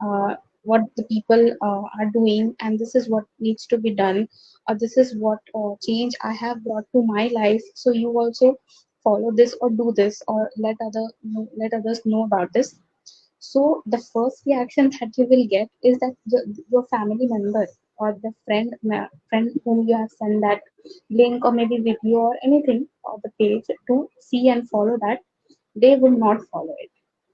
C: what the people are doing, and this is what needs to be done, or this is what change I have brought to my life, so you also follow this or do this, or let others know about this. So the first reaction that you will get is that your family member or the friend whom you have sent that link or maybe video or anything, or the page to see and follow that, they will not follow it.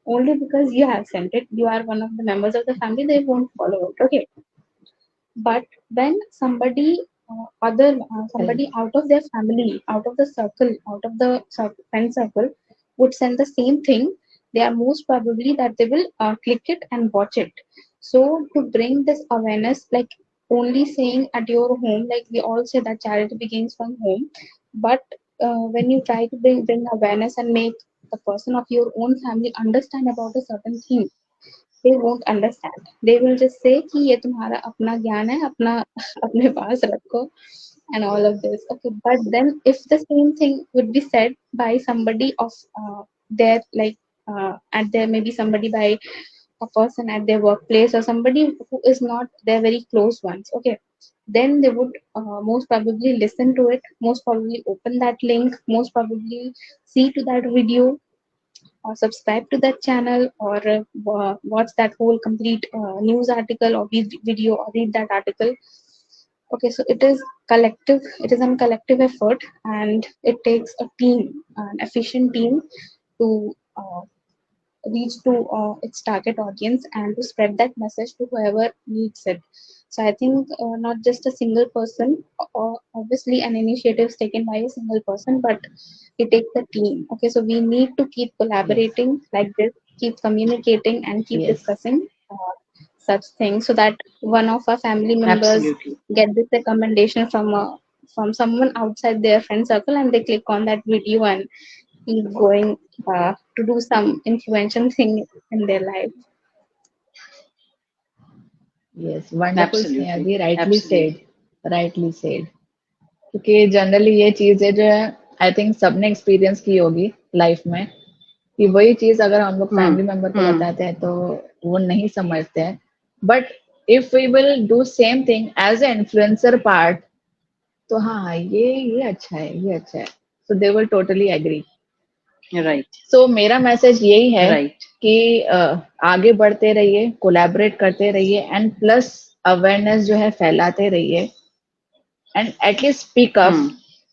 C: Only because you have sent it, you are one of the members of the family, they won't follow it. Okay. But when somebody somebody out of their family, out of the circle, out of the friend circle would send the same thing, they are most probably that they will click it and watch it. So to bring this awareness, like only saying at your home, like we all say that charity begins from home, but when you try to bring awareness and make the person of your own family understand about a certain thing, they won't understand. They will just say कि ये तुम्हारा अपना ज्ञान है, अपना अपने पास रखो, and all of this. Okay, but then if the same thing would be said by somebody of their, like at their, maybe somebody by a person at their workplace, or somebody who is not their very close ones, okay, then they would most probably listen to it, most probably open that link, most probably see to that video, or subscribe to that channel, or watch that whole complete news article or video, or read that article. Okay, so it is collective, it is a collective effort, and it takes a team, an efficient team, to reach to its target audience and to spread that message to whoever needs it. So I think not just a single person, or obviously an initiative is taken by a single person, but it takes a team. Okay, so we need to keep
A: Yes.
C: collaborating like this, keep communicating, and keep
A: Yes.
C: discussing such things, so that one of our family members
D: Absolutely.
C: get this recommendation from someone outside their friend circle, and they click on that video and keep going to do some influential thing in their life.
A: Yes, wonderful, Sneha
D: Absolutely.
A: ji, rightly said,
D: Absolutely.
A: rightly said. क्योंकि generally ये चीजें जो है I think सबने experience की होगी life में, कि वही चीज अगर हम लोग
D: Hmm.
A: फैमिली मेंबर को
D: Hmm.
A: बताते हैं तो वो नहीं समझते हैं, but if we will do same thing as a influencer part, तो हाँ ये अच्छा है, ये अच्छा है, so they will totally agree.
D: Right.
A: So मेरा मैसेज यही है
D: Right.
A: कि आगे बढ़ते रहिए, कोलैबोरेट करते रहिए, एंड प्लस अवेयरनेस जो है फैलाते रहिए, and at least speak up.
D: Hmm.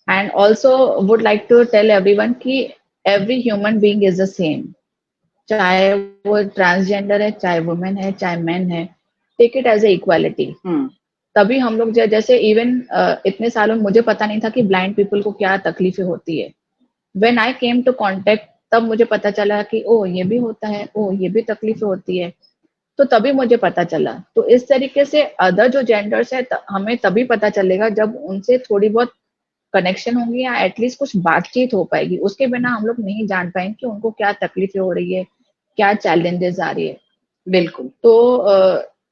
A: And also would like to tell everyone कि every human being is the same, चाहे वो ट्रांसजेंडर है, चाहे वुमेन है, चाहे मैन है, take it as a equality.
D: Hmm.
A: तभी हम लोग जैसे इवन इतने सालों में मुझे पता नहीं था कि ब्लाइंड पीपल को क्या तकलीफें होती है. When I came to contact, तब मुझे पता चला कि ओ ये भी होता है, ओ ये भी तकलीफें होती है, तो तभी मुझे पता चला. तो इस तरीके से अदर जो जेंडर्स है हमें तभी पता चलेगा जब उनसे थोड़ी बहुत कनेक्शन होंगी, या एटलीस्ट कुछ बातचीत हो पाएगी. उसके बिना हम लोग नहीं जान पाएंगे कि उनको क्या तकलीफें हो रही है, क्या चैलेंजेस आ रही है.
D: बिल्कुल.
A: तो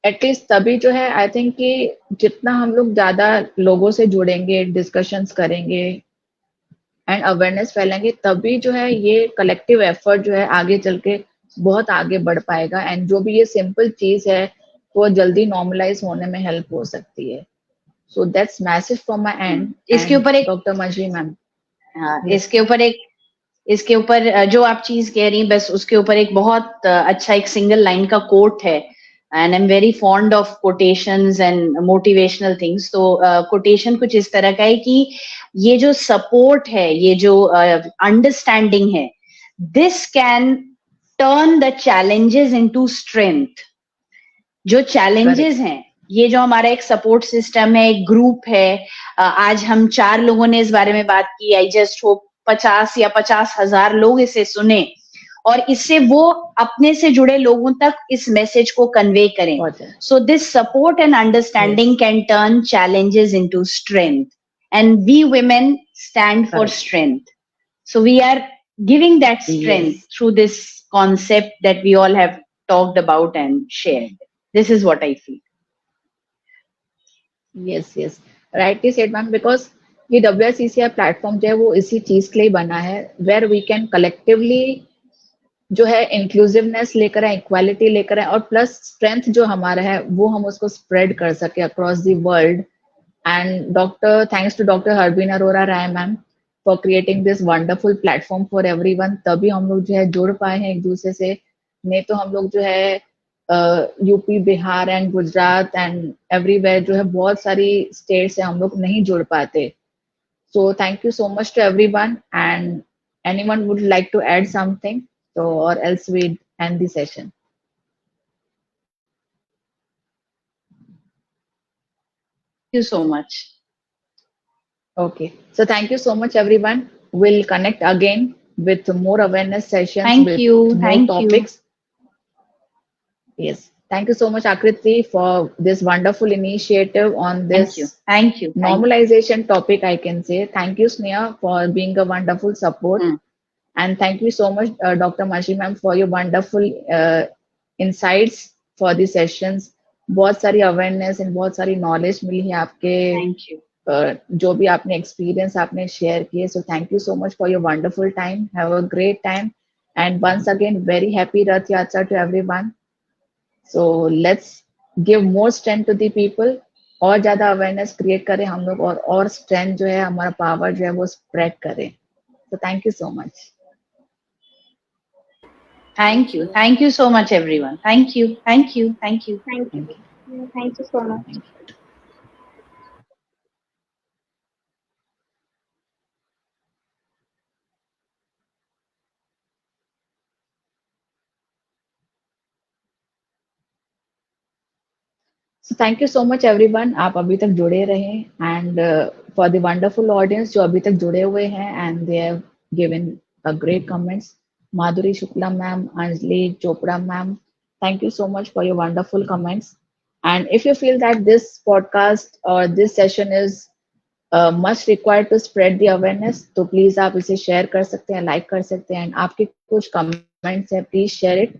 A: एटलीस्ट तभी जो है आई थिंक कि जितना हम लोग ज्यादा लोगों से जुड़ेंगे, डिस्कशंस करेंगे एंड अवेयरनेस फैलेंगे, तभी जो है ये कलेक्टिव एफर्ट जो है आगे चल के बहुत आगे बढ़ पाएगा, एंड जो भी ये सिंपल चीज है वो जल्दी नॉर्मलाइज होने में हेल्प हो सकती है. So that's message from my and.
D: इसके ऊपर एक
A: डॉक्टर मंजरी मैम,
D: इसके ऊपर जो आप चीज कह रही हैं, बस उसके ऊपर एक बहुत अच्छा एक सिंगल लाइन का कोट है, and I am very fond of quotations and motivational things. तो कोटेशन कुछ इस तरह का है कि ये जो सपोर्ट है, ये जो अंडरस्टैंडिंग है, this can turn the challenges into strength. जो चैलेंजेस हैं, ये जो हमारा एक सपोर्ट सिस्टम है, एक ग्रुप है, आज हम 4 लोगों ने इस बारे में बात की. आई जस्ट होप 50 या 50,000 लोग इसे सुने और इससे वो अपने से जुड़े लोगों तक इस मैसेज को कन्वे करें. So this support and understanding can turn challenges into strength, and we women stand for
A: Correct.
D: strength. So we are giving that strength
A: Yes.
D: through this concept that we all have talked about and shared. This is what I feel.
A: Yes yes rightly said ma'am because ये WSCCI platform जो है वो इसी चीज के लिए बना है वेयर वी कैन कलेक्टिवली जो है इंक्लूसिवनेस लेकर आए, इक्वालिटी लेकर आए और प्लस स्ट्रेंथ जो हमारा है वो हम उसको स्प्रेड कर सके across the world. And thanks to doctor Harbeen Arora Rai ma'am for creating this wonderful platform for everyone. तभी हम लोग जो है जुड़ पाए हैं एक दूसरे से, नहीं तो हम लोग जो है UP, Bihar and Gujarat and everywhere जो है बहुत सारी स्टेट से हम लोग नहीं जुड़ पाते. So thank you so much to everyone and anyone would like to add something, so or else we end the session.
D: Thank you so much.
A: Okay, so thank you so much everyone. We'll connect again with more awareness sessions.
D: Thank
A: with
D: you.
A: more
D: Thank
A: topics. Yes, thank you so much Akriti for this wonderful initiative on
D: you.
A: this
D: Thank you. Thank you.
A: normalization topic, I can say. Thank you Sneha for being a wonderful support. And thank you so much Dr. Mashi ma'am for your wonderful insights for the sessions. बहुत सारी awareness and बहुत सारी knowledge मिली है आपके
D: Thank you.
A: जो भी आपने experience आपने शेयर किए. So thank you so much for your wonderful time. Have a great time and once again very happy Rath Yatra to everyone. So let's give more strength to the people. और ज्यादा awareness create करें हम लोग और strength जो है हमारा power जो है वो स्प्रेड करें. सो thank you so much.
D: Thank you. Thank you so much, everyone. Thank you. Thank you. Thank you.
C: Thank you. Thank you so much.
A: So thank you so much everyone. आप अभी तक जुड़े रहे and for the wonderful audience जो अभी तक जुड़े हुए हैं and they have given a great comments. Madhuri Shukla ma'am, Anjali Chopra ma'am, thank you so much for your wonderful comments. And if you feel that this podcast or this session is much required to spread the awareness, तो please आप इसे share कर सकते हैं, like कर सकते हैं, and आपके कुछ comments हैं, please share it.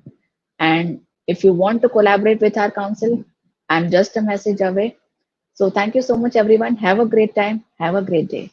A: And if you want to collaborate with our council, I'm just a message away. So thank you so much everyone. Have a great time. Have a great day.